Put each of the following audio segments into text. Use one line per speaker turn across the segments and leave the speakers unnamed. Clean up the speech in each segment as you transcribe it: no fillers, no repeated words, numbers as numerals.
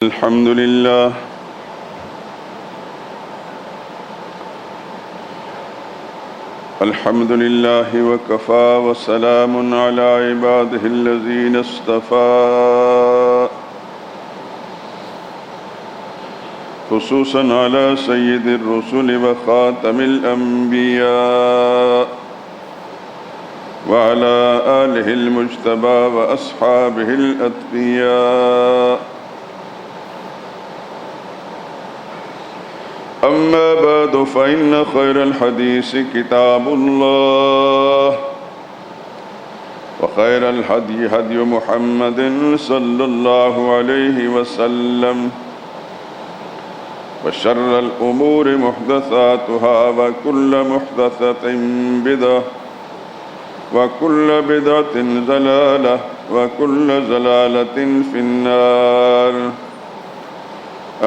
الحمد لله وكفى وسلام على عباده الذين اصطفى خصوصا على سيد الرسل وخاتم الأنبياء وعلى آله المجتبى وأصحابه الأتقياء. أما بعد فإن خير الحديث كتاب الله وخير الهدي هدي محمد صلى الله عليه وسلم وشر الأمور محدثاتها وكل محدثة بدعة وكل بدعة ضلالة وكل ضلالة في النار.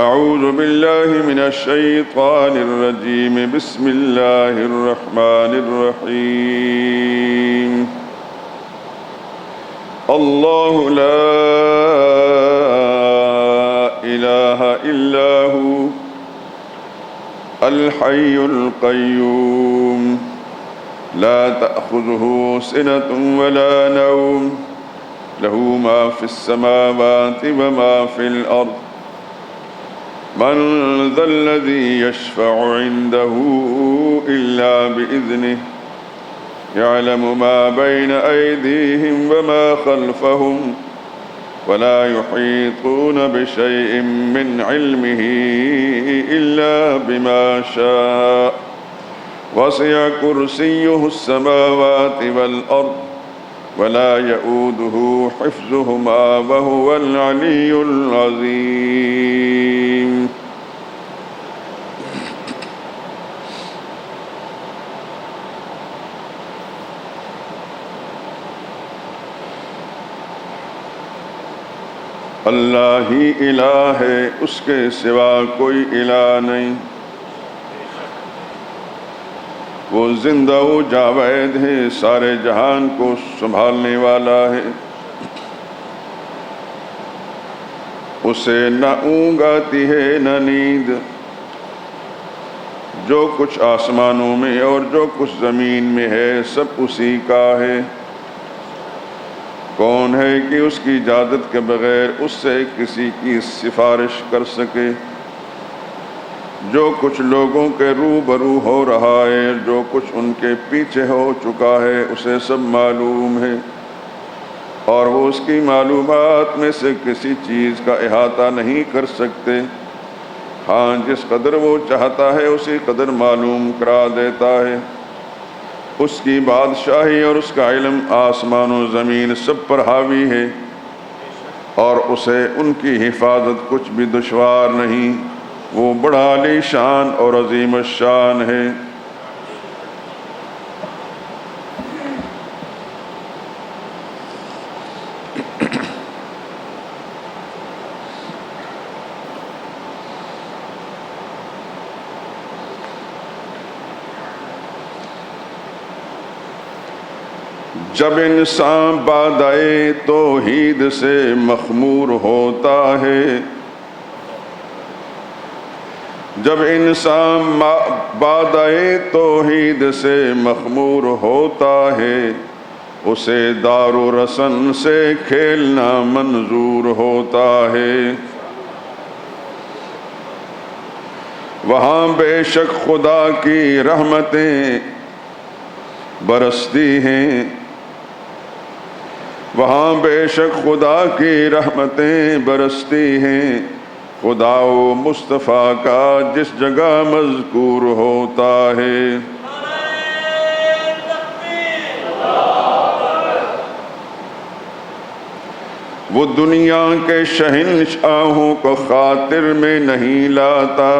أعوذ بالله من الشيطان الرجيم. بسم الله الرحمن الرحيم. الله لا إله إلا هو الحي القيوم لا تأخذه سنة ولا نوم له ما في السماوات وما في الأرض من ذا الذي يشفع عنده إلا بإذنه يعلم ما بين أيديهم وما خلفهم ولا يحيطون بشيء من علمه إلا بما شاء وسع كرسيه السماوات والأرض ولا يؤوده حفظهما وهو العلي العظيم. اللہ ہی الہ ہے، اس کے سوا کوئی الہ نہیں. وہ زندہ و جاوید ہے، سارے جہان کو سنبھالنے والا ہے. اسے نہ اونگ آتی ہے نہ نیند. جو کچھ آسمانوں میں اور جو کچھ زمین میں ہے سب اسی کا ہے. کون ہے کہ اس کی اجازت کے بغیر اس سے کسی کی سفارش کر سکے؟ جو کچھ لوگوں کے روبرو ہو رہا ہے، جو کچھ ان کے پیچھے ہو چکا ہے، اسے سب معلوم ہے، اور وہ اس کی معلومات میں سے کسی چیز کا احاطہ نہیں کر سکتے. ہاں، جس قدر وہ چاہتا ہے اسی قدر معلوم کرا دیتا ہے. اس کی بادشاہی اور اس کا علم آسمان و زمین سب پر حاوی ہے، اور اسے ان کی حفاظت کچھ بھی دشوار نہیں. وہ بڑا علی شان اور عظیم الشان ہے. جب انسان بادئے توحید سے مخمور ہوتا ہے، جب انسان بادئے توحید سے مخمور ہوتا ہے، اسے دار و رسن سے کھیلنا منظور ہوتا ہے. وہاں بے شک خدا کی رحمتیں برستی ہیں، وہاں بے شک خدا کی رحمتیں برستی ہیں. خدا و مصطفیٰ کا جس جگہ مذکور ہوتا ہے. وہ دنیا کے شہنشاہوں کو خاطر میں نہیں لاتا،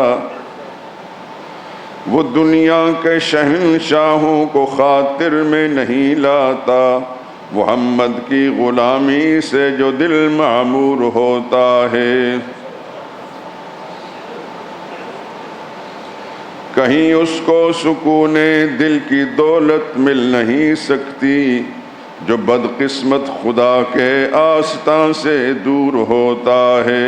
وہ دنیا کے شہنشاہوں کو خاطر میں نہیں لاتا. محمد کی غلامی سے جو دل معمور ہوتا ہے. کہیں اس کو سکون دل کی دولت مل نہیں سکتی، جو بدقسمت خدا کے آستان سے دور ہوتا ہے.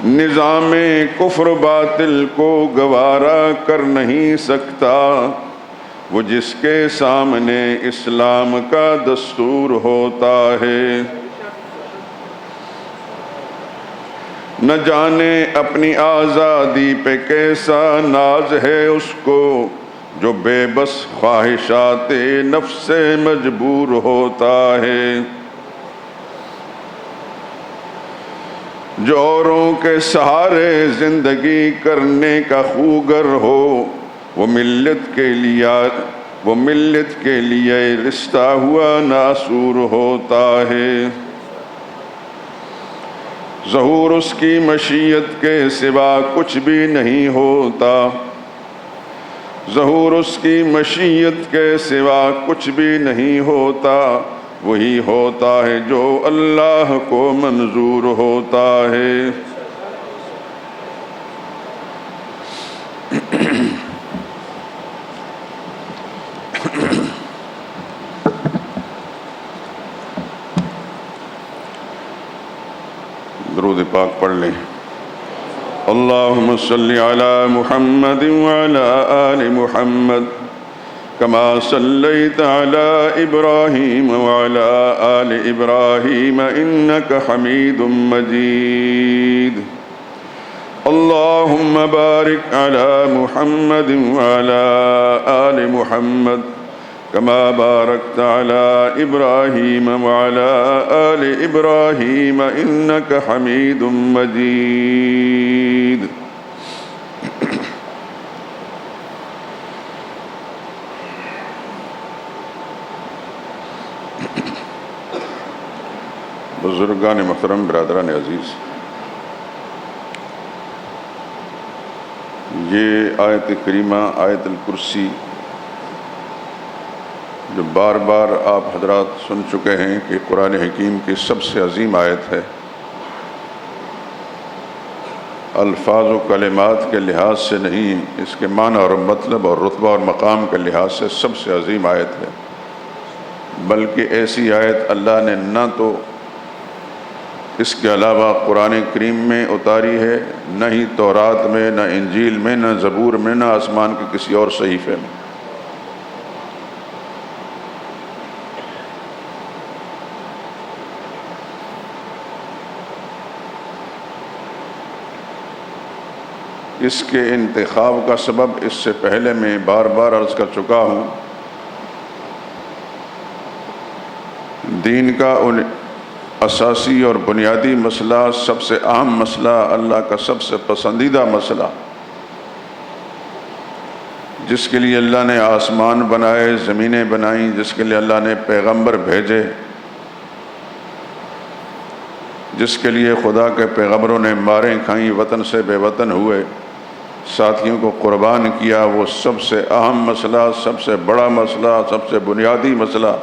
نظام کفر باطل کو گوارا کر نہیں سکتا، وہ جس کے سامنے اسلام کا دستور ہوتا ہے۔ نہ جانے اپنی آزادی پہ کیسا ناز ہے اس کو، جو بے بس خواہشات نفس سے مجبور ہوتا ہے۔ جو اوروں کے سہارے زندگی کرنے کا خوگر ہو، وہ ملت کے لیے رشتہ ہوا ناسور ہوتا ہے۔ ظہور اس کی مشیت کے سوا کچھ بھی نہیں ہوتا، ظہور اس کی مشیت کے سوا کچھ بھی نہیں ہوتا، وہی ہوتا ہے جو اللہ کو منظور ہوتا ہے۔ درود پاک پڑھ لیں۔ اللہم صلی علی محمد وعلی آل محمد کما صلیت علی ابراہیم وعلی آل ابراہیم انک حمید مجید۔ اللہم بارک علی محمد وعلی آل محمد کما بارکت علی ابراہیم وعلی آل ابراہیم انک حمید مجید۔ بزرگان محترم، برادران عزیز، یہ آیت کریمہ آیت الکرسی جو بار بار آپ حضرات سن چکے ہیں کہ قرآن حکیم کی سب سے عظیم آیت ہے، الفاظ و کلمات کے لحاظ سے نہیں، اس کے معنی اور مطلب اور رتبہ اور مقام کے لحاظ سے سب سے عظیم آیت ہے۔ بلکہ ایسی آیت اللہ نے نہ تو اس کے علاوہ قرآن کریم میں اتاری ہے، نہ ہی تورات میں، نہ انجیل میں، نہ زبور میں، نہ آسمان کے کسی اور صحیفے میں۔ اس کے انتخاب کا سبب اس سے پہلے میں بار بار عرض کر چکا ہوں، دین کا اساسی اور بنیادی مسئلہ، سب سے اہم مسئلہ، اللہ کا سب سے پسندیدہ مسئلہ، جس کے لیے اللہ نے آسمان بنائے، زمینیں بنائیں، جس کے لیے اللہ نے پیغمبر بھیجے، جس کے لیے خدا کے پیغمبروں نے ماریں کھائیں، وطن سے بے وطن ہوئے، ساتھیوں کو قربان کیا، وہ سب سے اہم مسئلہ، سب سے بڑا مسئلہ، سب سے بنیادی مسئلہ،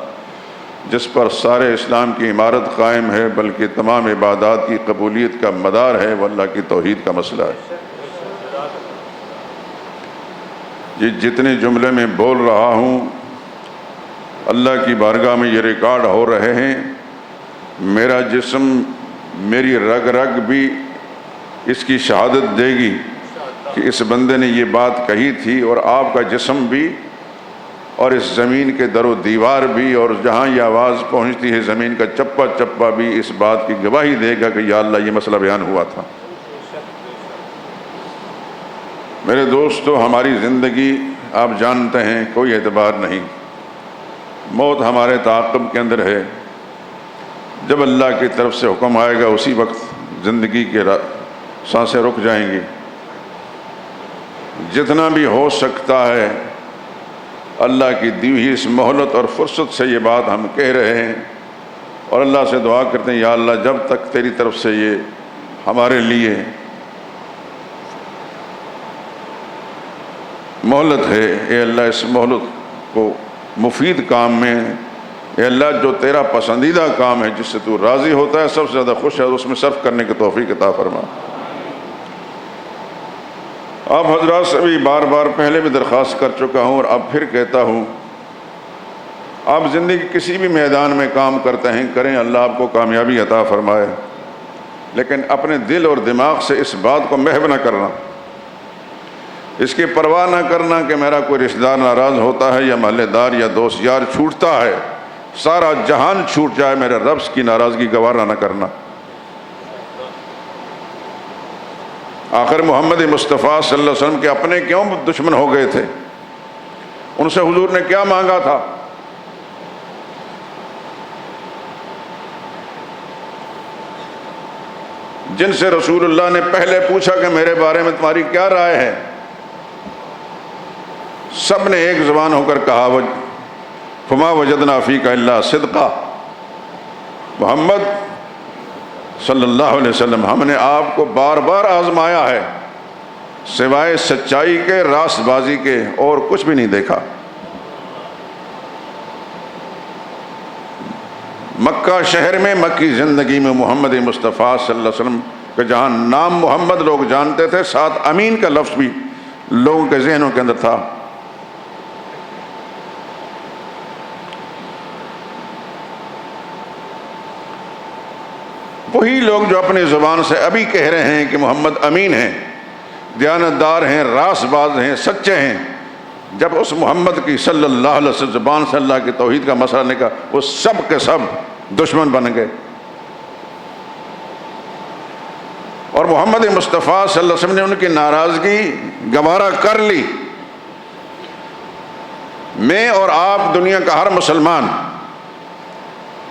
جس پر سارے اسلام کی عمارت قائم ہے، بلکہ تمام عبادات کی قبولیت کا مدار ہے، وہ اللہ کی توحید کا مسئلہ ہے۔ یہ جتنے جملے میں بول رہا ہوں، اللہ کی بارگاہ میں یہ ریکارڈ ہو رہے ہیں، میرا جسم، میری رگ رگ بھی اس کی شہادت دے گی کہ اس بندے نے یہ بات کہی تھی، اور آپ کا جسم بھی، اور اس زمین کے در و دیوار بھی، اور جہاں یہ آواز پہنچتی ہے زمین کا چپا چپا بھی اس بات کی گواہی دے گا کہ یا اللہ یہ مسئلہ بیان ہوا تھا۔ میرے دوستو، ہماری زندگی آپ جانتے ہیں کوئی اعتبار نہیں، موت ہمارے تعاقب کے اندر ہے، جب اللہ کی طرف سے حکم آئے گا اسی وقت زندگی کے سانسیں رک جائیں گی۔ جتنا بھی ہو سکتا ہے اللہ کی دی ہوئی اس مہلت اور فرصت سے یہ بات ہم کہہ رہے ہیں، اور اللہ سے دعا کرتے ہیں یا اللہ جب تک تیری طرف سے یہ ہمارے لیے مہلت ہے، اے اللہ اس مہلت کو مفید کام میں، اے اللہ جو تیرا پسندیدہ کام ہے، جس سے تو راضی ہوتا ہے، سب سے زیادہ خوش ہے، اس میں صرف کرنے کی توفیق عطا فرما۔ آپ حضرات سے بھی بار بار پہلے بھی درخواست کر چکا ہوں، اور اب پھر کہتا ہوں، آپ زندگی کسی بھی میدان میں کام کرتے ہیں، کریں، اللہ آپ کو کامیابی عطا فرمائے۔ لیکن اپنے دل اور دماغ سے اس بات کو محو نہ کرنا، اس کی پرواہ نہ کرنا کہ میرا کوئی رشتہ دار ناراض ہوتا ہے یا محلے دار یا دوست یار چھوٹتا ہے، سارا جہان چھوٹ جائے، میرے رب کی ناراضگی گوارا نہ کرنا۔ آخر محمد مصطفیٰ صلی اللہ علیہ وسلم کے اپنے کیوں دشمن ہو گئے تھے؟ ان سے حضور نے کیا مانگا تھا؟ جن سے رسول اللہ نے پہلے پوچھا کہ میرے بارے میں تمہاری کیا رائے ہے، سب نے ایک زبان ہو کر کہا فما وجدنا فیک الا صدقا، محمد صلی اللہ علیہ وسلم ہم نے آپ کو بار بار آزمایا ہے، سوائے سچائی کے، راست بازی کے اور کچھ بھی نہیں دیکھا۔ مکہ شہر میں، مکی زندگی میں محمد مصطفیٰ صلی اللہ علیہ وسلم کا جہاں نام محمد لوگ جانتے تھے، ساتھ امین کا لفظ بھی لوگوں کے ذہنوں کے اندر تھا۔ وہی لوگ جو اپنی زبان سے ابھی کہہ رہے ہیں کہ محمد امین ہیں، دیانتدار ہیں، راست باز ہیں، سچے ہیں، جب اس محمد کی صلی اللہ علیہ وسلم زبان سے اللہ کی توحید کا مسئلہ نکلا، وہ سب کے سب دشمن بن گئے۔ اور محمد مصطفیٰ صلی اللہ علیہ وسلم نے ان کی ناراضگی گوارا کر لی۔ میں اور آپ، دنیا کا ہر مسلمان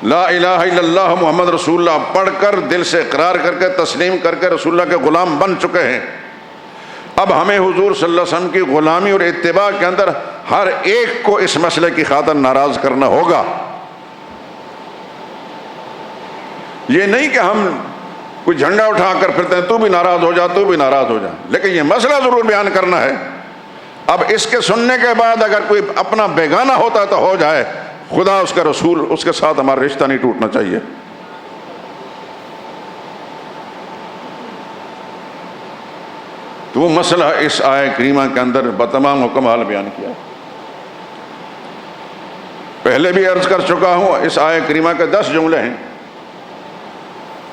لا الہ الا اللہ محمد رسول اللہ پڑھ کر، دل سے اقرار کر کے، تسلیم کر کے رسول اللہ کے غلام بن چکے ہیں۔ اب ہمیں حضور صلی اللہ علیہ وسلم کی غلامی اور اتباع کے اندر ہر ایک کو اس مسئلے کی خاطر ناراض کرنا ہوگا۔ یہ نہیں کہ ہم کوئی جھنڈا اٹھا کر پھرتے ہیں تو بھی ناراض ہو جا، تو بھی ناراض ہو جا، لیکن یہ مسئلہ ضرور بیان کرنا ہے۔ اب اس کے سننے کے بعد اگر کوئی اپنا بیگانہ ہوتا ہے تو ہو جائے، خدا اس کا رسول اس کے ساتھ ہمارا رشتہ نہیں ٹوٹنا چاہیے۔ تو وہ مسئلہ اس آیہ کریمہ کے اندر بتمام و کمال بیان کیا۔ پہلے بھی عرض کر چکا ہوں، اس آیہ کریمہ کے 10 جملے ہیں۔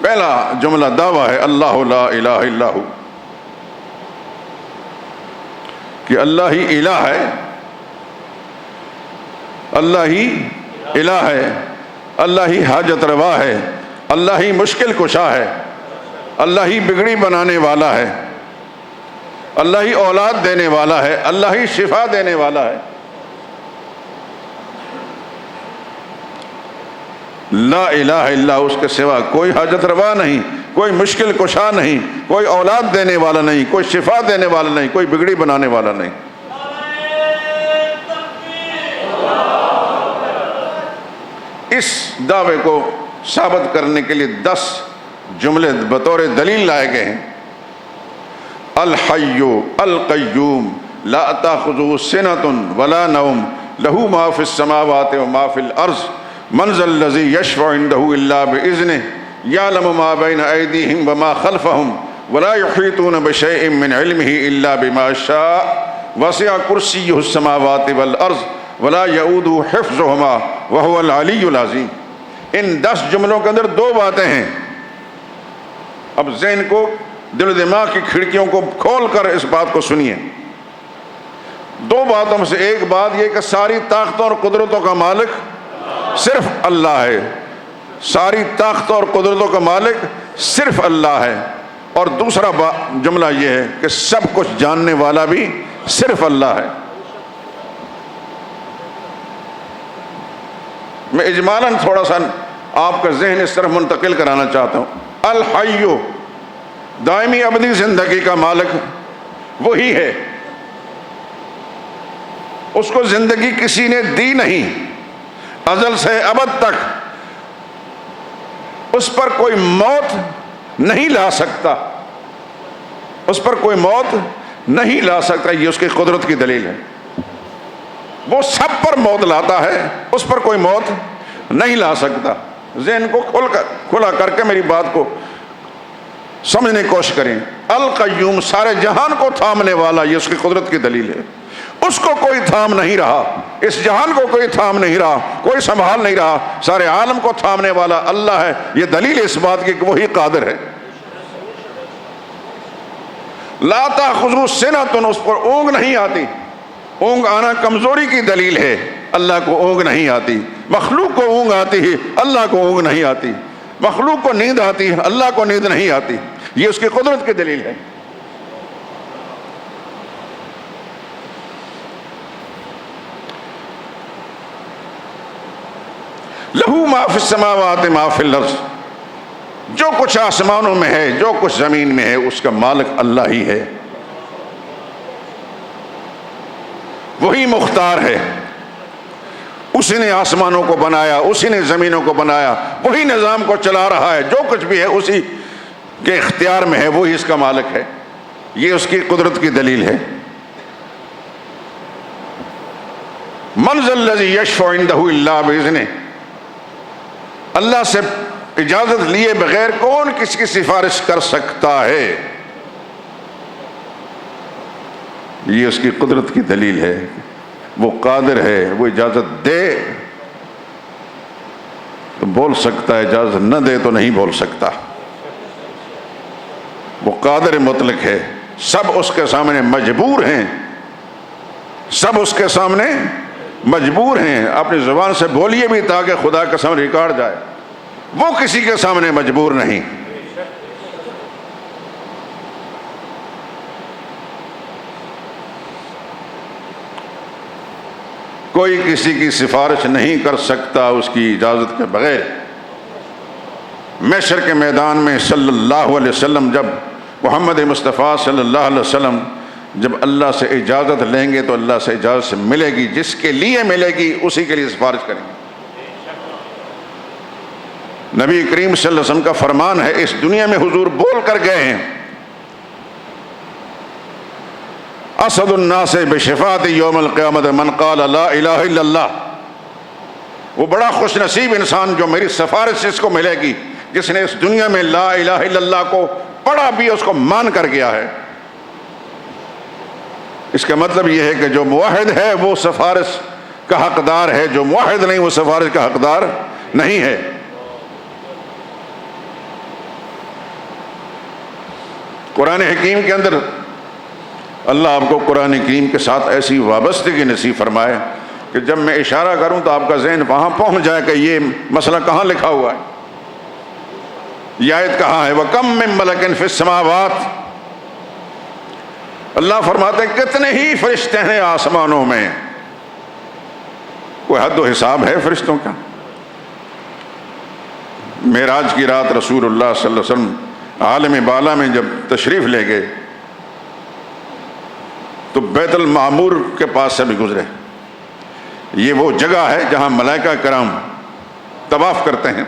پہلا جملہ دعویٰ ہے اللہ لا الہ الا ہو، کہ اللہ ہی الہ ہے، اللہ ہی الہ ہے، اللہ ہی حاجت روا ہے، اللہ ہی مشکل کشا ہے، اللہ ہی بگڑی بنانے والا ہے، اللہ ہی اولاد دینے والا ہے، اللہ ہی شفا دینے والا ہے۔ لا الہ الا اس کے سوا کوئی حاجت روا نہیں، کوئی مشکل کشا نہیں، کوئی اولاد دینے والا نہیں، کوئی شفا دینے والا نہیں، کوئی بگڑی بنانے والا نہیں۔ اس دعوے کو ثابت کرنے کے لیے 10 جملے بطور دلیل لائے گئے ہیں۔ الحی القیوم لا تأخذہ سنۃ ولا نوم لہ ما فی السماوات وما فی الارض من ذا الذی یشفع عندہ الا بإذنہ یعلم ما بین ایدیہم وما خلفہم ولا یحیطون بشیء من علمہ الا بما شاء وسع کرسیہ السماوات والارض ولا یؤودہ حفظہما وہو العلی العظیم۔ ان 10 جملوں کے اندر 2 باتیں ہیں۔ اب ذہن کو، دل و دماغ کی کھڑکیوں کو کھول کر اس بات کو سنیے۔ 2 باتوں میں سے ایک بات یہ کہ ساری طاقتوں اور قدرتوں کا مالک صرف اللہ ہے، ساری طاقتوں اور قدرتوں کا مالک صرف اللہ ہے۔ اور دوسرا جملہ یہ ہے کہ سب کچھ جاننے والا بھی صرف اللہ ہے۔ میں اجمالاً تھوڑا سا آپ کا ذہن اس طرف منتقل کرانا چاہتا ہوں۔ الحی، دائمی ابدی زندگی کا مالک وہی ہے، اس کو زندگی کسی نے دی نہیں، ازل سے ابد تک اس پر کوئی موت نہیں لا سکتا، اس پر کوئی موت نہیں لا سکتا۔ یہ اس کی قدرت کی دلیل ہے۔ وہ سب پر موت لاتا ہے، اس پر کوئی موت نہیں لا سکتا۔ ذہن کو کھلا کر کے میری بات کو سمجھنے کی کوشش کریں۔ القیوم، سارے جہان کو تھامنے والا، یہ اس کی قدرت کی دلیل ہے۔ اس کو کوئی تھام نہیں رہا، اس جہان کو کوئی تھام نہیں رہا، کوئی سنبھال نہیں رہا، سارے عالم کو تھامنے والا اللہ ہے۔ یہ دلیل اس بات کی کہ وہی قادر ہے۔ لا تأخذہ سنۃ، اس پر اونگ نہیں آتی. اونگ آنا کمزوری کی دلیل ہے. اللہ کو اونگ نہیں آتی. مخلوق کو اونگ آتی ہے، اللہ کو اونگ نہیں آتی. مخلوق کو نیند آتی ہے، اللہ کو نیند نہیں آتی. یہ اس کی قدرت کی دلیل ہے. لہو ما فی السماوات ما فی الارض، جو کچھ آسمانوں میں ہے، جو کچھ زمین میں ہے، اس کا مالک اللہ ہی ہے. وہی مختار ہے. اسی نے آسمانوں کو بنایا، اسی نے زمینوں کو بنایا، وہی نظام کو چلا رہا ہے. جو کچھ بھی ہے اسی کے اختیار میں ہے، وہی اس کا مالک ہے. یہ اس کی قدرت کی دلیل ہے. من ذا الذی یشفع عندہ الا باذنہ، اللہ سے اجازت لیے بغیر کون کس کی سفارش کر سکتا ہے؟ یہ اس کی قدرت کی دلیل ہے. وہ قادر ہے، وہ اجازت دے تو بول سکتا ہے، اجازت نہ دے تو نہیں بول سکتا. وہ قادر مطلق ہے. سب اس کے سامنے مجبور ہیں، سب اس کے سامنے مجبور ہیں. اپنی زبان سے بولیے بھی تاکہ خدا کا سامنے ریکارڈ جائے. وہ کسی کے سامنے مجبور نہیں. کوئی کسی کی سفارش نہیں کر سکتا اس کی اجازت کے بغیر. محشر کے میدان میں صلی اللہ علیہ وسلم، جب محمد مصطفیٰ صلی اللہ علیہ وسلم جب اللہ سے اجازت لیں گے تو اللہ سے اجازت سے ملے گی. جس کے لیے ملے گی اسی کے لیے سفارش کریں گے. نبی کریم صلی اللہ علیہ وسلم کا فرمان ہے، اس دنیا میں حضور بول کر گئے ہیں، اسد الناس بشفاعت یوم القیامت من قال لا الہ الا اللہ. وہ بڑا خوش نصیب انسان جو میری سفارش اس کو ملے گی، جس نے اس دنیا میں لا الہ الا اللہ کو پڑھا بھی، اس کو مان کر گیا ہے. اس کا مطلب یہ ہے کہ جو موحد ہے وہ سفارش کا حقدار ہے، جو موحد نہیں وہ سفارش کا حقدار نہیں ہے. قرآن حکیم کے اندر اللہ آپ کو قرآن حکیم کے ساتھ ایسی وابستگی نصیب فرمائے کہ جب میں اشارہ کروں تو آپ کا ذہن وہاں پہنچ جائے کہ یہ مسئلہ کہاں لکھا ہوا ہے. یہ آیت کہاں ہے؟ وَكَم مِّن مَلَكٍ فِي السَّمَاوَاتِ، اللہ فرماتے ہیں کتنے ہی فرشتے ہیں آسمانوں میں. کوئی حد و حساب ہے فرشتوں کا؟ معراج کی رات رسول اللہ صلی اللہ علیہ وسلم عالم بالا میں جب تشریف لے گئے تو بیت المعمور کے پاس سے بھی گزرے. یہ وہ جگہ ہے جہاں ملائکہ کرام طواف کرتے ہیں،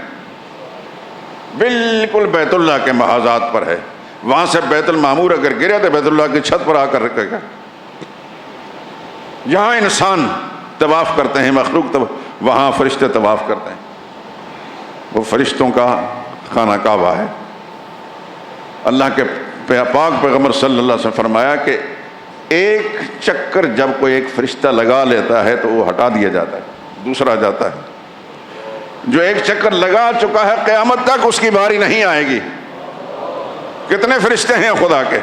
بالکل بیت اللہ کے محاذات پر ہے. وہاں سے بیت المعمور اگر گرے تو بیت اللہ کی چھت پر آ کر رکھے گا. جہاں انسان طواف کرتے ہیں، مخلوق وہاں فرشتے طواف کرتے ہیں. وہ فرشتوں کا خانہ کعبہ ہے. اللہ کے پاک پیغمبر صلی اللہ علیہ وسلم فرمایا کہ ایک چکر جب کوئی ایک فرشتہ لگا لیتا ہے تو وہ ہٹا دیا جاتا ہے، دوسرا جاتا ہے. جو ایک چکر لگا چکا ہے قیامت تک اس کی باری نہیں آئے گی. کتنے فرشتے ہیں خدا کے؟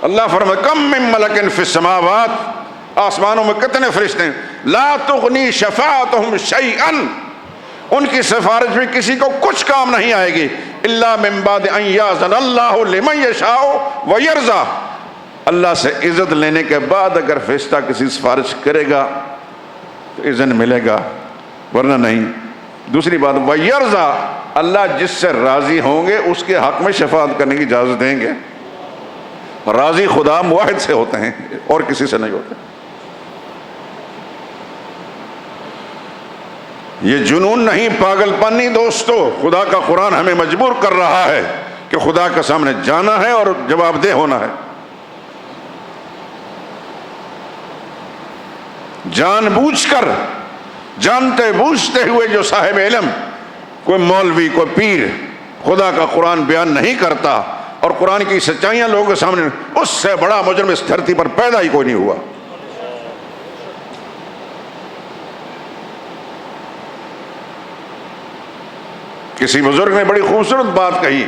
اللہ فرماتا کم من ملک فی السماوات، آسمانوں میں کتنے فرشتے ہیں. لا تغنی شفاعتہم شیئا، ان کی سفارش بھی کسی کو کچھ کام نہیں آئے گی. الا من بعد ان یاذن اللہ لمن یشاء ویرضی، اللہ سے عزت لینے کے بعد اگر فرشتہ کسی سفارش کرے گا تو اذن ملے گا، ورنہ نہیں. دوسری بات ویرضی، اللہ جس سے راضی ہوں گے اس کے حق میں شفاعت کرنے کی اجازت دیں گے. راضی خدا موحد سے ہوتے ہیں اور کسی سے نہیں ہوتے. یہ جنون نہیں، پاگل پن نہیں دوستو. خدا کا قرآن ہمیں مجبور کر رہا ہے کہ خدا کے سامنے جانا ہے اور جواب دہ ہونا ہے. جان بوجھ کر، جانتے بوجھتے ہوئے جو صاحب علم، کوئی مولوی، کوئی پیر خدا کا قرآن بیان نہیں کرتا اور قرآن کی سچائیاں لوگوں کے سامنے، اس سے بڑا مجرم اس دھرتی پر پیدا ہی کوئی نہیں ہوا. کسی بزرگ نے بڑی خوبصورت بات کہی،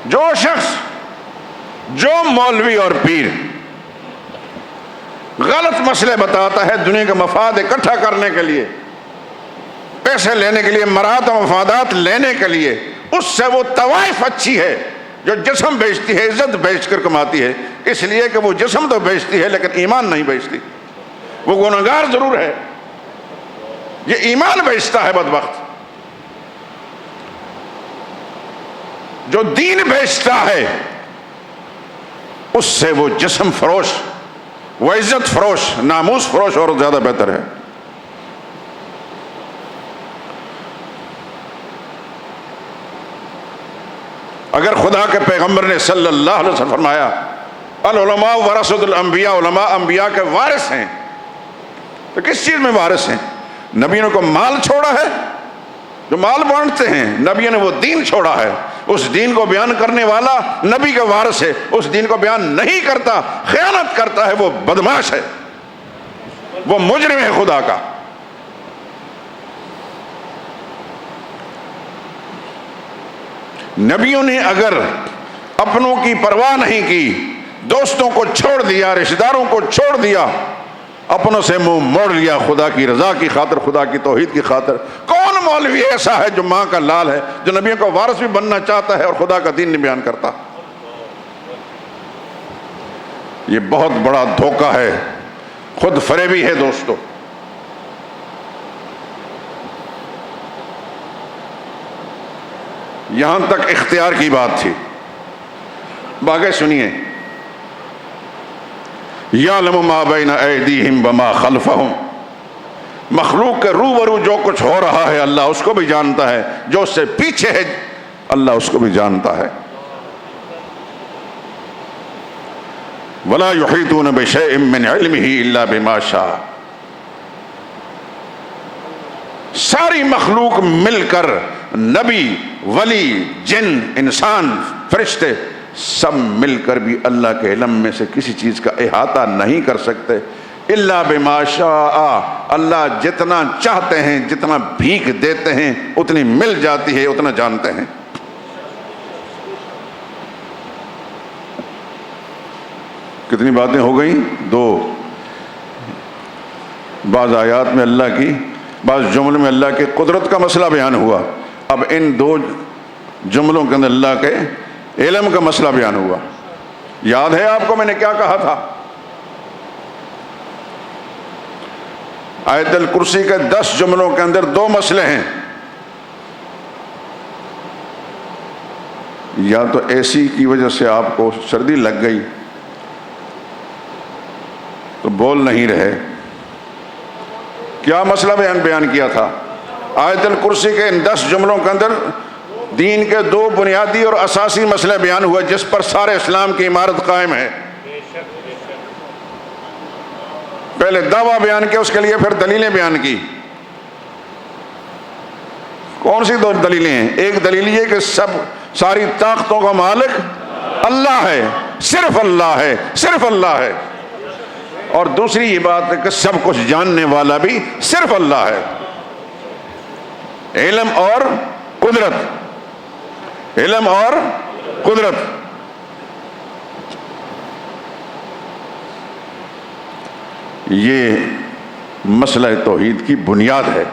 جو شخص، جو مولوی اور پیر غلط مسئلے بتاتا ہے دنیا کا مفاد اکٹھا کرنے کے لیے، پیسے لینے کے لیے، مراد و مفادات لینے کے لیے، اس سے وہ طوائف اچھی ہے جو جسم بیچتی ہے، عزت بیچ کر کماتی ہے، اس لیے کہ وہ جسم تو بیچتی ہے لیکن ایمان نہیں بیچتی۔ وہ گنہگار ضرور ہے، یہ ایمان بیچتا ہے بدبخت۔ جو دین بیچتا ہے اس سے وہ جسم فروش، وہ عزت فروش، ناموس فروش اور زیادہ بہتر ہے۔ اگر خدا کے پیغمبر نے صلی اللہ علیہ وسلم فرمایا العلماء ورثۃ الانبیاء، علماء انبیاء کے وارث ہیں، تو کس چیز میں وارث ہیں؟ نبیوں کو مال چھوڑا ہے جو مال بانٹتے ہیں، نبی نے وہ دین چھوڑا ہے، اس دین کو بیان کرنے والا نبی کا وارث ہے، اس دین کو بیان نہیں کرتا، خیانت کرتا ہے، وہ بدماش ہے، وہ مجرم ہے خدا کا۔ نبیوں نے اگر اپنوں کی پرواہ نہیں کی، دوستوں کو چھوڑ دیا، رشتہ داروں کو چھوڑ دیا، اپنوں سے منہ موڑ لیا خدا کی رضا کی خاطر، خدا کی توحید کی خاطر، کون مولوی ایسا ہے جو ماں کا لال ہے، جو نبیوں کا وارث بھی بننا چاہتا ہے اور خدا کا دین نہیں بیان کرتا؟ یہ بہت بڑا دھوکہ ہے، خود فریبی ہے دوستو۔ یہاں تک اختیار کی بات تھی، باقی سنیے۔ یعلم ما بین ایدیہم وما خلفہم، مخلوق کے روبرو جو کچھ ہو رہا ہے اللہ اس کو بھی جانتا ہے، جو اس سے پیچھے ہے اللہ اس کو بھی جانتا ہے۔ ولا یحیطون بشیء من علمہ الا بما شاء، ساری مخلوق مل کر، نبی، ولی، جن، انسان، فرشتے، سب مل کر بھی اللہ کے علم میں سے کسی چیز کا احاطہ نہیں کر سکتے الا بما شاء، اللہ جتنا چاہتے ہیں، جتنا بھیک دیتے ہیں اتنی مل جاتی ہے، اتنا جانتے ہیں۔ کتنی باتیں ہو گئیں؟ دو۔ بعض آیات میں اللہ کی، بعض جملوں میں اللہ کے قدرت کا مسئلہ بیان ہوا، اب ان دو جملوں کے اندر اللہ کے علم کا مسئلہ بیان ہوا۔ یاد ہے آپ کو میں نے کیا کہا تھا؟ آیت الکرسی کے 10 جملوں کے اندر 2 مسئلے ہیں، یا تو اے سی کی وجہ سے آپ کو سردی لگ گئی تو بول نہیں رہے۔ کیا مسئلہ بیان کیا تھا؟ آیت الکرسی کے ان 10 جملوں کے اندر دین کے 2 بنیادی اور اساسی مسئلے بیان ہوئے جس پر سارے اسلام کی عمارت قائم ہے۔ پہلے دعویٰ بیان کیا، اس کے لیے پھر دلیلیں بیان کی۔ کون سی 2 دلیلیں ہیں؟ ایک دلیل یہ کہ ساری طاقتوں کا مالک اللہ ہے، صرف اللہ ہے، صرف اللہ ہے، اور دوسری یہ بات ہے کہ سب کچھ جاننے والا بھی صرف اللہ ہے۔ علم اور قدرت، علم اور قدرت، یہ مسئلہ توحید کی بنیاد ہے۔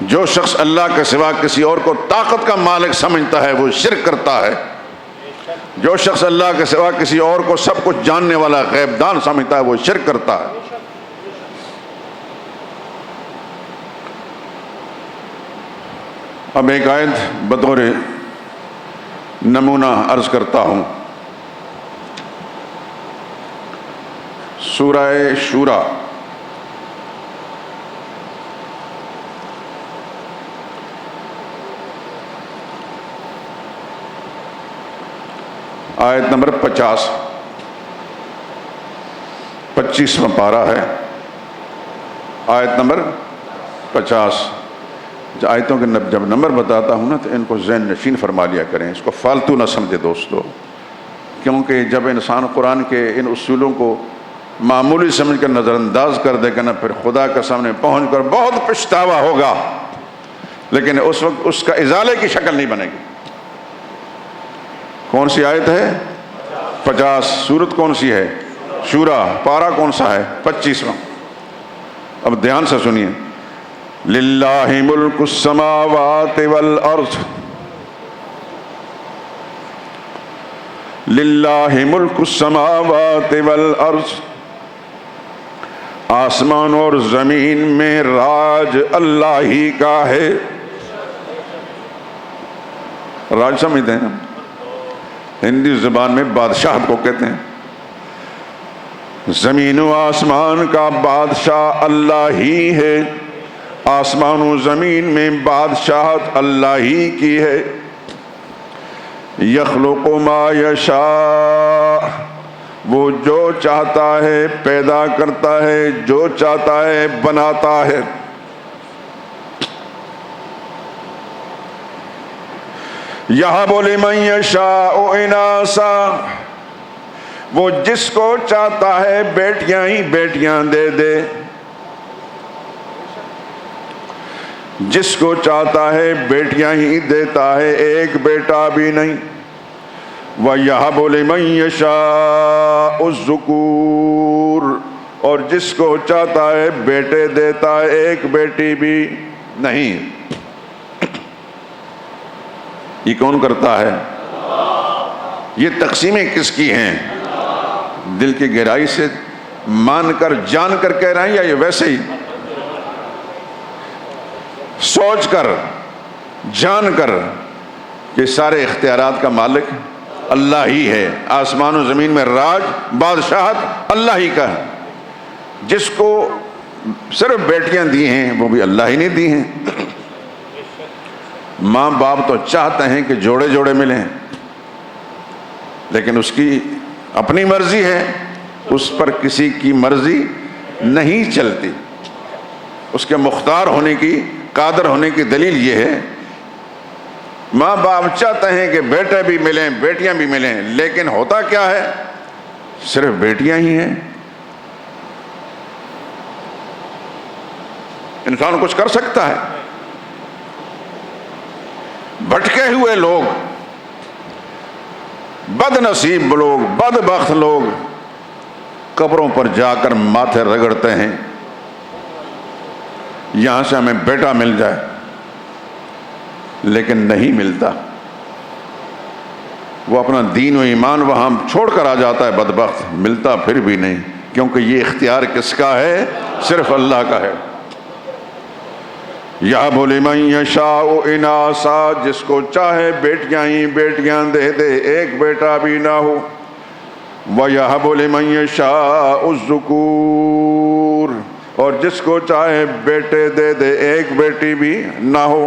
جو شخص اللہ کے سوا کسی اور کو طاقت کا مالک سمجھتا ہے وہ شرک کرتا ہے، جو شخص اللہ کے سوا کسی اور کو سب کچھ جاننے والا غیب دان سمجھتا ہے وہ شرک کرتا ہے۔ اب ایک آیت بطور نمونہ عرض کرتا ہوں، سورہ شورى آیت نمبر 50، 25واں پارہ ہے، آیت نمبر 50۔ آیتوں کے جب نمبر بتاتا ہوں نا تو ان کو ذہن نشین فرما لیا کریں، اس کو فالتو نہ سمجھے دوستو، کیونکہ جب انسان قرآن کے ان اصولوں کو معمولی سمجھ کر نظر انداز کر دے گا نا، پھر خدا کے سامنے پہنچ کر بہت پچھتاوا ہوگا۔ لیکن اس وقت اس کا ازالے کی شکل نہیں بنے گی۔ کون سی آیت ہے؟ 50۔ سورت کون سی ہے؟ شورا۔ پارہ کون سا ہے؟ 25واں۔ اب دھیان سے سنیے، للہ ملک السماوات والارض، للہ ملک السماوات والارض، آسمان اور زمین میں راج اللہ ہی کا ہے۔ راج سمجھتے ہیں؟ ہندی زبان میں بادشاہت کو کہتے ہیں۔ زمین و آسمان کا بادشاہ اللہ ہی ہے، آسمان و زمین میں بادشاہت اللہ ہی کی ہے۔ یخلق ما یشاء، وہ جو چاہتا ہے پیدا کرتا ہے، جو چاہتا ہے بناتا ہے۔ یہاں بولے من یشاء اناسا، وہ جس کو چاہتا ہے بیٹیاں ہی بیٹیاں دے دے، جس کو چاہتا ہے بیٹیاں ہی دیتا ہے، ایک بیٹا بھی نہیں۔ وَيَهَبُ لِمَن يَشَاءُ الذُّكُورَ، اور جس کو چاہتا ہے بیٹے دیتا ہے، ایک بیٹی بھی نہیں۔ یہ کون کرتا ہے؟ یہ تقسیمیں کس کی ہیں؟ دل کی گہرائی سے مان کر جان کر کہہ رہے ہیں، یا یہ ویسے ہی سوچ کر جان کر کہ سارے اختیارات کا مالک اللہ ہی ہے، آسمان و زمین میں راج بادشاہت اللہ ہی کا ہے۔ جس کو صرف بیٹیاں دی ہیں وہ بھی اللہ ہی نے دی ہیں۔ ماں باپ تو چاہتے ہیں کہ جوڑے جوڑے ملیں، لیکن اس کی اپنی مرضی ہے، اس پر کسی کی مرضی نہیں چلتی۔ اس کے مختار ہونے کی، قادر ہونے کی دلیل یہ ہے، ماں باپ چاہتے ہیں کہ بیٹے بھی ملیں بیٹیاں بھی ملیں، لیکن ہوتا کیا ہے؟ صرف بیٹیاں ہی ہیں۔ انسان کچھ کر سکتا ہے؟ بھٹکے ہوئے لوگ، بد نصیب لوگ، بدبخت لوگ قبروں پر جا کر ماتھے رگڑتے ہیں، یہاں سے ہمیں بیٹا مل جائے، لیکن نہیں ملتا۔ وہ اپنا دین و ایمان وہاں چھوڑ کر آ جاتا ہے بدبخت، ملتا پھر بھی نہیں، کیونکہ یہ اختیار کس کا ہے؟ صرف اللہ کا ہے۔ یَهَبُ لِمَن یَشَاءُ اناسا، جس کو چاہے بیٹیاں ہی بیٹیاں دے دے، ایک بیٹا بھی نہ ہو۔ وَيَهَبُ لِمَن یَشَاءُ الذُّكُورَ، اور جس کو چاہے بیٹے دے دے، ایک بیٹی بھی نہ ہو۔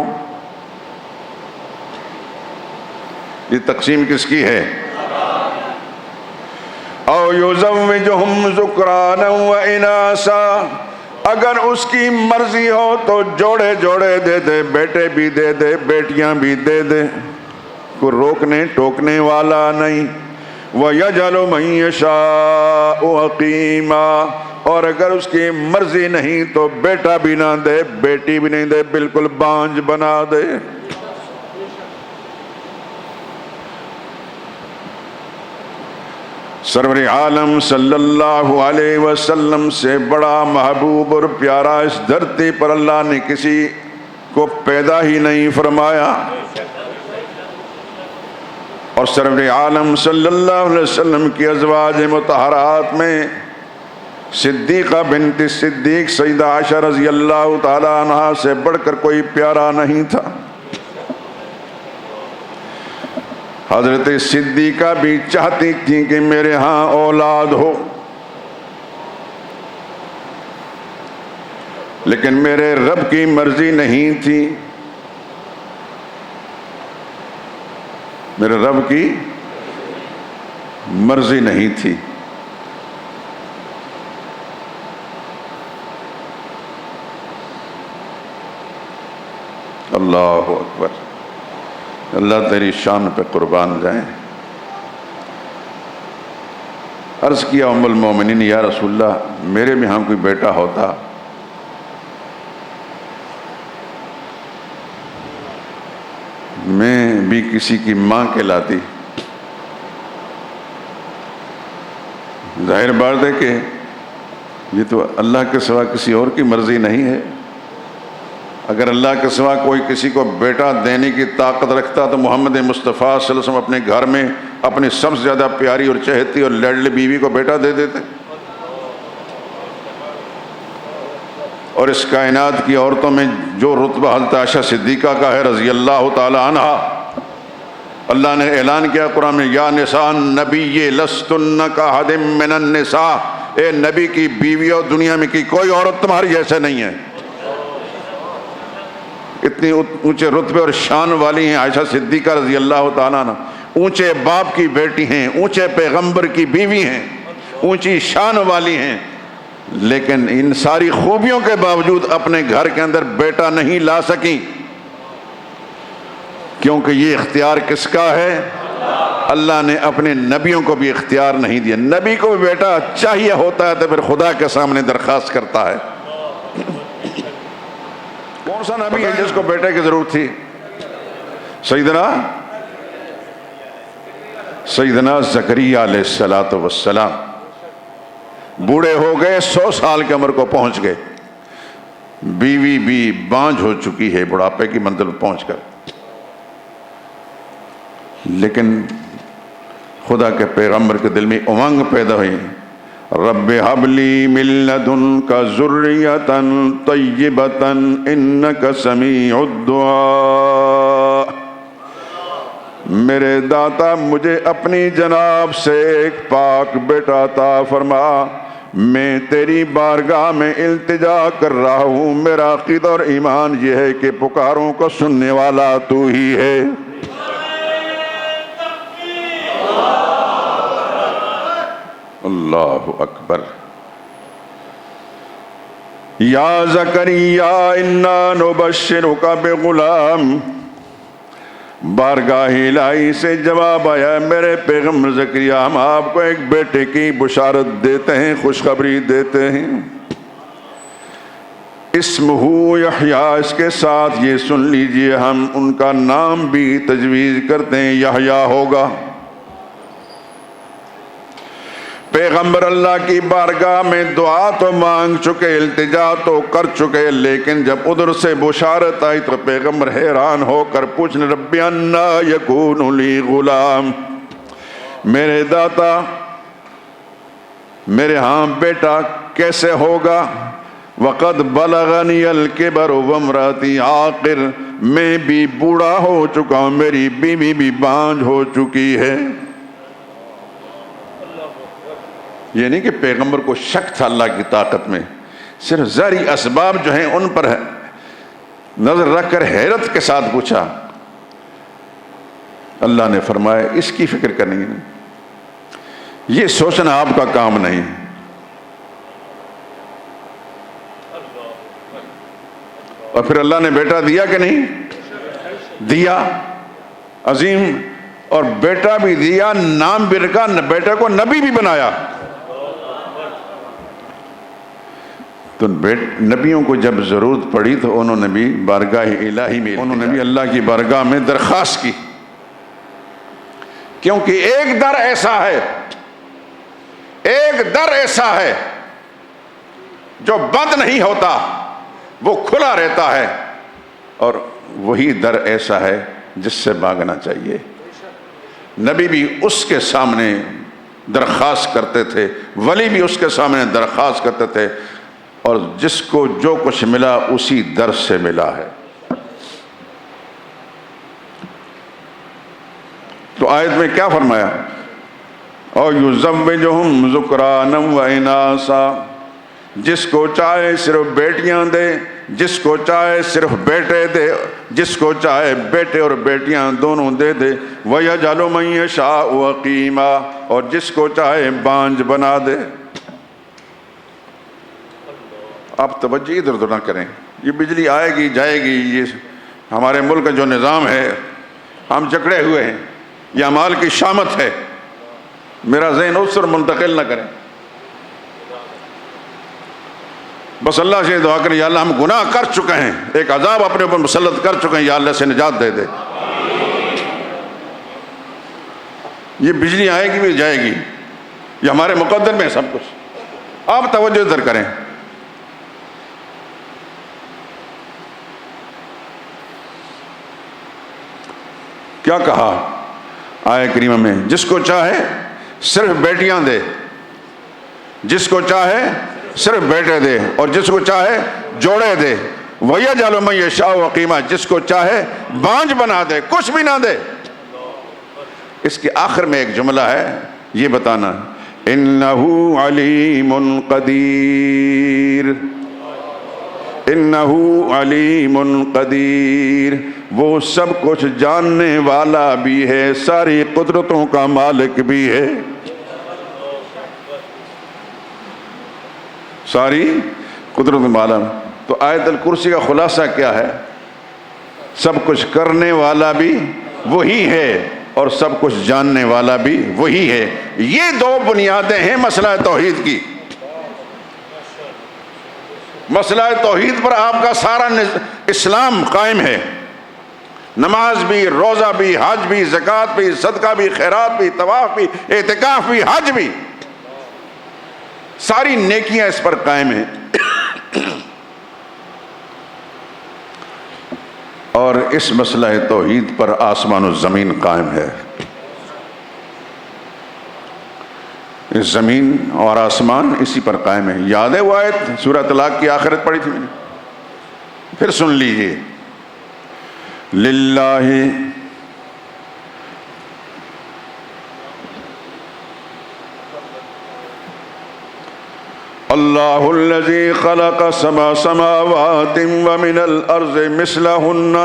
یہ تقسیم کس کی ہے؟ او یزوجہم ذکرانا و اناسا، اگر اس کی مرضی ہو تو جوڑے جوڑے دے دے، بیٹے بھی دے دے بیٹیاں بھی دے دے، کوئی روکنے ٹوکنے والا نہیں۔ وَيَجْعَلُ مَن يَشَاءُ عَقِيمًا، اور اگر اس کی مرضی نہیں تو بیٹا بھی نہ دے بیٹی بھی نہیں دے، بالکل بانجھ بنا دے۔ سرور عالم صلی اللہ علیہ وسلم سے بڑا محبوب اور پیارا اس دھرتی پر اللہ نے کسی کو پیدا ہی نہیں فرمایا۔ اور سرور عالم صلی اللہ علیہ وسلم کی ازواج مطہرات میں صدیقہ بنت صدیق سیدہ عائشہ رضی اللہ تعالی عنہا سے بڑھ کر کوئی پیارا نہیں تھا۔ حضرت صدیقہ بھی چاہتی تھی کہ میرے ہاں اولاد ہو، لیکن میرے رب کی مرضی نہیں تھی، میرے رب کی مرضی نہیں تھی۔ اللہ اکبر، اللہ تیری شان پہ قربان جائیں۔ عرض کیا ام المومنین یا رسول اللہ میرے بھی ہاں کوئی بیٹا ہوتا میں بھی کسی کی ماں کہلاتی۔ ظاہر بات ہے کہ یہ تو اللہ کے سوا کسی اور کی مرضی نہیں ہے۔ اگر اللہ کے سوا کوئی کسی کو بیٹا دینے کی طاقت رکھتا تو محمد مصطفیٰ صلی اللہ علیہ وسلم اپنے گھر میں اپنی سب سے زیادہ پیاری اور چہتی اور لاڈلی بیوی کو بیٹا دے دیتے۔ اور اس کائنات کی عورتوں میں جو رتبہ حضرت عائشہ صدیقہ کا ہے رضی اللہ تعالی عنہ، اللہ نے اعلان کیا قرآن میں، یا نساء النبی لستن کاحد من النساء، اے نبی کی بیویوں دنیا میں کی کوئی عورت تمہاری جیسے نہیں ہے۔ اتنی اونچے رتبے اور شان والی ہیں عائشہ صدیقہ رضی اللہ تعالیٰ عنہ، اونچے باپ کی بیٹی ہیں، اونچے پیغمبر کی بیوی ہیں، اونچی شان والی ہیں، لیکن ان ساری خوبیوں کے باوجود اپنے گھر کے اندر بیٹا نہیں لا سکیں، کیونکہ یہ اختیار کس کا ہے؟ اللہ نے اپنے نبیوں کو بھی اختیار نہیں دیا۔ نبی کو بھی بیٹا چاہیے ہوتا ہے تو پھر خدا کے سامنے درخواست کرتا ہے۔ کون سا نبی ہے جس کو بیٹے کی ضرورت تھی؟ سیدنا زکریا علیہ السلام بوڑھے ہو گئے، 100 سال کی عمر کو پہنچ گئے، بیوی بھی بانجھ ہو چکی ہے بڑھاپے کی منزل پہنچ کر، لیکن خدا کے پیغمبر کے دل میں امنگ پیدا ہوئی، رب حب لی من لدنک ذریۃ طیبۃ انک سمیع الدعاء، میرے داتا مجھے اپنی جناب سے ایک پاک بیٹا عطا فرما، میں تیری بارگاہ میں التجا کر رہا ہوں، میرا عقیدہ اور ایمان یہ ہے کہ پکاروں کو سننے والا تو ہی ہے۔ اللہ اکبر۔ یا زکریا انا نبشرک بغلام، بارگاہ الہی سے جواب آیا، میرے پیغمبر زکریا ہم آپ کو ایک بیٹے کی بشارت دیتے ہیں، خوشخبری دیتے ہیں، اسمہ یحییٰ، اس کے ساتھ یہ سن لیجئے ہم ان کا نام بھی تجویز کرتے ہیں، یحییٰ ہوگا۔ پیغمبر اللہ کی بارگاہ میں دعا تو مانگ چکے، التجا تو کر چکے، لیکن جب ادھر سے بشارت آئی تو پیغمبر حیران ہو کر پوچھنے، ربی انا یکون لی غلام، میرے داتا میرے ہاں بیٹا کیسے ہوگا، وقد بلغنی الکبر وامراتی عاقر، میں بھی بوڑھا ہو چکا ہوں، میری بیوی بھی بانجھ ہو چکی ہے۔ یہ نہیں کہ پیغمبر کو شک تھا اللہ کی طاقت میں، صرف ظاہری اسباب جو ہیں ان پر نظر رکھ کر حیرت کے ساتھ پوچھا۔ اللہ نے فرمایا اس کی فکر کرنی ہے، یہ سوچنا آپ کا کام نہیں۔ اور پھر اللہ نے بیٹا دیا کہ نہیں دیا؟ عظیم، اور بیٹا بھی دیا، نام بھی رکھا، بیٹے کو نبی بھی بنایا۔ تو نبیوں کو جب ضرورت پڑی تو انہوں نے بھی بارگاہ الہی میں، انہوں نے بھی اللہ کی بارگاہ میں درخواست کی، کیونکہ ایک در ایسا ہے، ایک در ایسا ہے جو بند نہیں ہوتا، وہ کھلا رہتا ہے، اور وہی در ایسا ہے جس سے بھاگنا چاہیے۔ نبی بھی اس کے سامنے درخواست کرتے تھے، ولی بھی اس کے سامنے درخواست کرتے تھے، اور جس کو جو کچھ ملا اسی در سے ملا ہے۔ تو آیت میں کیا فرمایا؟ اور یزوجہم ذکرانا و اناسا، جس کو چاہے صرف بیٹیاں دے، جس کو چاہے صرف بیٹے دے، جس کو چاہے بیٹے اور بیٹیاں دونوں دے دے، وَيَجْعَلُ مَن يَشَاءُ عَقِيمًا، اور جس کو چاہے بانجھ بنا دے۔ آپ توجہ ادھر ادھر نہ کریں، یہ بجلی آئے گی جائے گی، یہ ہمارے ملک کا جو نظام ہے، ہم جکڑے ہوئے ہیں، یہ اعمال کی شامت ہے، میرا ذہن اس پر منتقل نہ کریں۔ بس اللہ سے دعا کریں، یا اللہ ہم گناہ کر چکے ہیں، ایک عذاب اپنے اوپر مسلط کر چکے ہیں، یا اللہ سے نجات دے دے۔ یہ بجلی آئے گی بھی جائے گی، یہ ہمارے مقدر میں سب کچھ. آپ توجہ ادھر کریں. کیا کہا آیہ کریمہ میں؟ جس کو چاہے صرف بیٹیاں دے، جس کو چاہے صرف بیٹے دے، اور جس کو چاہے جوڑے دے. وَيَجْعَلُ مَن يَشَاءُ عَقِيمًا، جس کو چاہے بانجھ بنا دے، کچھ بھی نہ دے. اس کے آخر میں ایک جملہ ہے، یہ بتانا اِنَّهُ عَلِيمٌ قَدِيرٌ، اِنَّهُ عَلِيمٌ قَدِيرٌ، وہ سب کچھ جاننے والا بھی ہے، ساری قدرتوں کا مالک بھی ہے. ساری قدرت والا. تو آیت الکرسی کا خلاصہ کیا ہے؟ سب کچھ کرنے والا بھی وہی ہے اور سب کچھ جاننے والا بھی وہی ہے. یہ دو بنیادیں ہیں مسئلہ توحید کی. مسئلہ توحید پر آپ کا سارا اسلام قائم ہے. نماز بھی، روزہ بھی، حج بھی، زکوٰۃ بھی، صدقہ بھی، خیرات بھی، طواف بھی، اعتکاف بھی، حج بھی، ساری نیکیاں اس پر قائم ہیں. اور اس مسئلہ توحید پر آسمان و زمین قائم ہے. اس زمین اور آسمان اسی پر قائم ہے. یاد ہے وہ آیت سورہ طلاق کی آخرت پڑھی تھی میں نے؟ پھر سن لیجئے. للہ اللہ الذی خلق سبع سماوات ومن الارض مثلہن،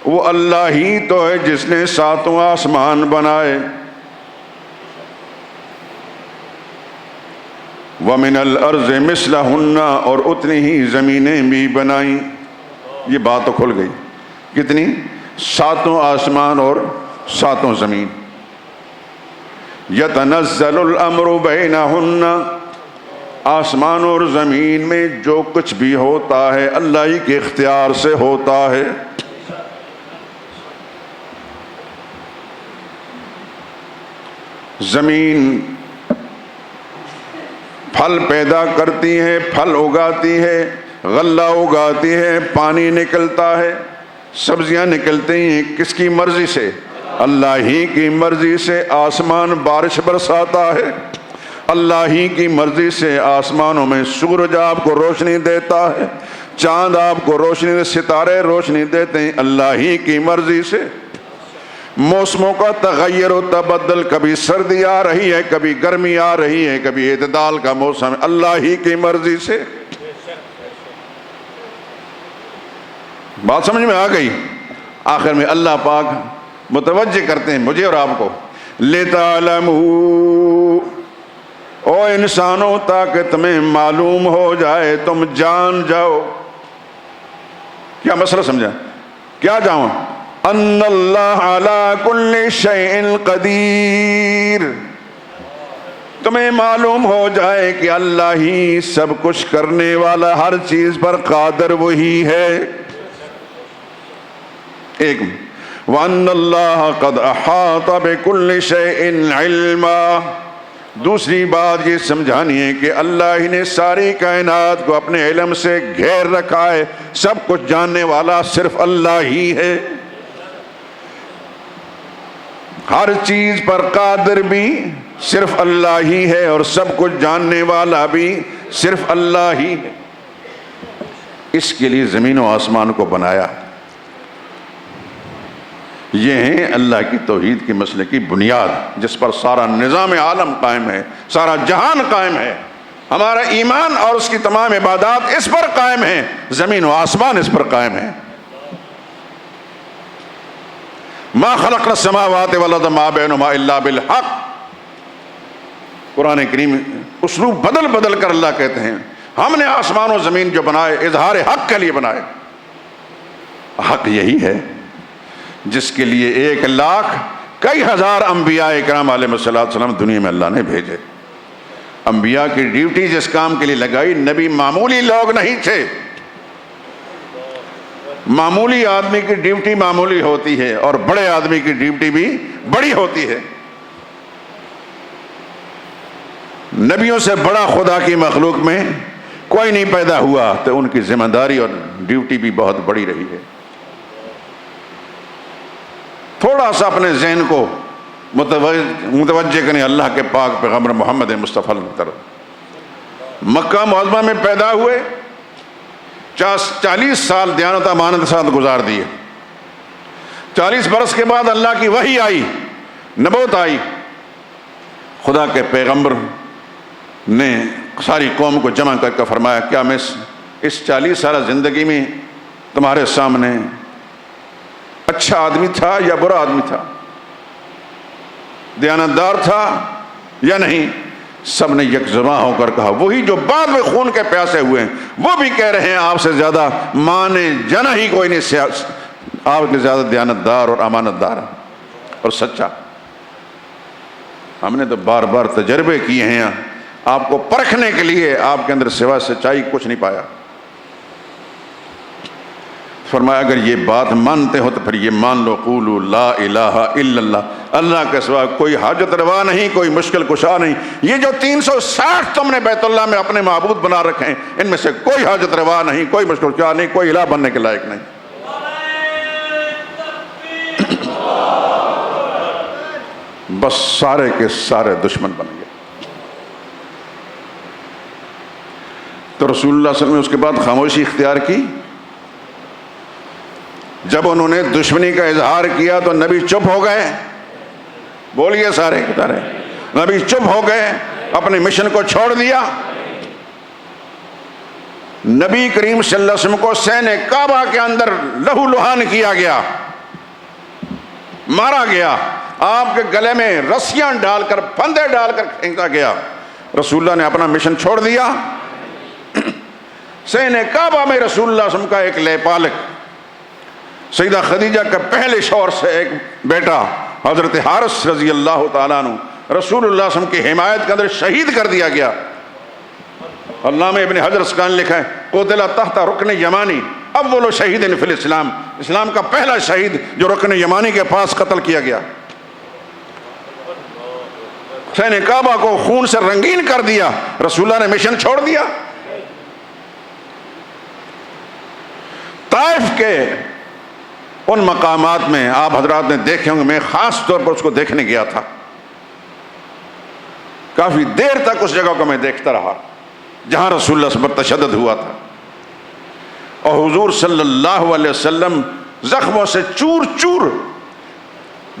وہ اللہ ہی تو ہے جس نے ساتوں آسمان بنائے، ومن الارض مثلہن، اور اتنی ہی زمینیں بھی بنائیں. یہ بات تو کھل گئی. کتنی؟ ساتوں آسمان اور ساتوں زمین. یتنزل الامر بینہن، آسمان اور زمین میں جو کچھ بھی ہوتا ہے اللہ ہی کے اختیار سے ہوتا ہے. زمین پھل پیدا کرتی ہے، پھل اگاتی ہے، غلہ اگاتی ہے، پانی نکلتا ہے، سبزیاں نکلتی ہیں. کس کی مرضی سے؟ اللہ ہی کی مرضی سے. آسمان بارش برساتا ہے، اللہ ہی کی مرضی سے. آسمانوں میں سورج آپ کو روشنی دیتا ہے، چاند آپ کو روشنی دے، ستارے روشنی دیتے ہیں، اللہ ہی کی مرضی سے. موسموں کا تغیر و تبدل، کبھی سردی آ رہی ہے، کبھی گرمی آ رہی ہے، کبھی اعتدال کا موسم، اللہ ہی کی مرضی سے. بات سمجھ میں آ گئی؟ آخر میں اللہ پاک متوجہ کرتے ہیں مجھے اور آپ کو، لِتَعْلَمُوا، او انسانوں تاکہ تمہیں معلوم ہو جائے، تم جان جاؤ. کیا مسئلہ سمجھا؟ کیا جاؤں؟ ان اللہ علی کل شیء قدیر، تمہیں معلوم ہو جائے کہ اللہ ہی سب کچھ کرنے والا، ہر چیز پر قادر وہی ہے. ایک وَأَنَّ اللَّهَ قَدْ أَحَاطَ بِكُلِّ شَيْءٍ عِلْمًا، دوسری بات یہ سمجھانی ہے کہ اللہ ہی نے ساری کائنات کو اپنے علم سے گھیر رکھا ہے. سب کچھ جاننے والا صرف اللہ ہی ہے، ہر چیز پر قادر بھی صرف اللہ ہی ہے، اور سب کچھ جاننے والا بھی صرف اللہ ہی ہے. اس کے لیے زمین و آسمان کو بنایا. یہ ہیں اللہ کی توحید کے مسئلے کی بنیاد، جس پر سارا نظام عالم قائم ہے، سارا جہان قائم ہے. ہمارا ایمان اور اس کی تمام عبادات اس پر قائم ہیں، زمین و آسمان اس پر قائم ہیں. ما خلقنا السماوات والارض ما بینہما الا بالحق. قرآن کریم اسلوب بدل بدل کر اللہ کہتے ہیں ہم نے آسمان و زمین جو بنائے اظہار حق کے لیے بنائے. حق یہی ہے جس کے لیے 1,00,000 کئی ہزار انبیاء اکرام علیہ السلام دنیا میں اللہ نے بھیجے. انبیاء کی ڈیوٹی جس کام کے لیے لگائی، نبی معمولی لوگ نہیں تھے. معمولی آدمی کی ڈیوٹی معمولی ہوتی ہے اور بڑے آدمی کی ڈیوٹی بھی بڑی ہوتی ہے. نبیوں سے بڑا خدا کی مخلوق میں کوئی نہیں پیدا ہوا، تو ان کی ذمہ داری اور ڈیوٹی بھی بہت بڑی رہی ہے. تھوڑا سا اپنے ذہن کو متوجہ کریں اللہ کے پاک پیغمبر محمد مصطفیٰ کی طرف. مکہ معظمہ میں پیدا ہوئے، 40 سال دیانت امانت کے ساتھ گزار دیے. 40 برس کے بعد اللہ کی وحی آئی، نبوت آئی. خدا کے پیغمبر نے ساری قوم کو جمع کر کے فرمایا کیا میں اس 40 سالہ زندگی میں تمہارے سامنے اچھا آدمی تھا یا برا آدمی تھا، دیانتدار تھا یا نہیں؟ سب نے یک زباں ہو کر کہا. وہی جو بعد میں خون کے پیاسے ہوئے ہیں وہ بھی کہہ رہے ہیں آپ سے زیادہ مانے جنا ہی کوئی نہیں، آپ کے زیادہ دیانتدار اور امانت دار اور سچا. ہم نے تو بار بار تجربے کیے ہیں آپ کو پرکھنے کے لیے، آپ کے اندر سوا سچائی کچھ نہیں پایا. فرمایا اگر یہ بات مانتے ہو تو پھر یہ مان لو، قولوا لا الہ الا اللہ، اللہ کے سوا کوئی حاجت روا نہیں، کوئی مشکل کشا نہیں. یہ جو 360 تم نے بیت اللہ میں اپنے معبود بنا رکھے ہیں، ان میں سے کوئی حاجت روا نہیں، کوئی مشکل کشا نہیں، کوئی الہ بننے کے لائق نہیں. بس سارے کے سارے دشمن بن گئے. تو رسول اللہ صلی اللہ علیہ وسلم نے اس کے بعد خاموشی اختیار کی. جب انہوں نے دشمنی کا اظہار کیا تو نبی چپ ہو گئے. بولیے سارے کتارے، نبی چپ ہو گئے، اپنے مشن کو چھوڑ دیا. نبی کریم صلی اللہ علیہ وسلم کو سین کعبہ کے اندر لہو لہان کیا گیا، مارا گیا، آپ کے گلے میں رسیاں ڈال کر پھندے ڈال کر پھینکا گیا. رسول اللہ نے اپنا مشن چھوڑ دیا. سین کعبہ میں رسول اللہ صلی اللہ علیہ وسلم کا ایک لیپالک سیدہ خدیجہ کا پہلے شوہر سے ایک بیٹا حضرت حارث رضی اللہ تعالیٰ عنہ رسول اللہ صلی اللہ علیہ وسلم کی حمایت کے اندر شہید کر دیا گیا. علامہ ابن حجر اسقلانی نے لکھا ہے قتل تحت رکن یمانی اول شہید فی الاسلام، اسلام کا پہلا شہید جو رکن یمانی کے پاس قتل کیا گیا. حسین کعبہ کو خون سے رنگین کر دیا. رسول اللہ نے مشن چھوڑ دیا. طائف کے ان مقامات میں آپ حضرات نے دیکھے ہوں گے، میں خاص طور پر اس کو دیکھنے گیا تھا. کافی دیر تک اس جگہ کو میں دیکھتا رہا جہاں رسول اللہ صلی اللہ علیہ وسلم پر تشدد ہوا تھا، اور حضور صلی اللہ علیہ وسلم زخموں سے چور چور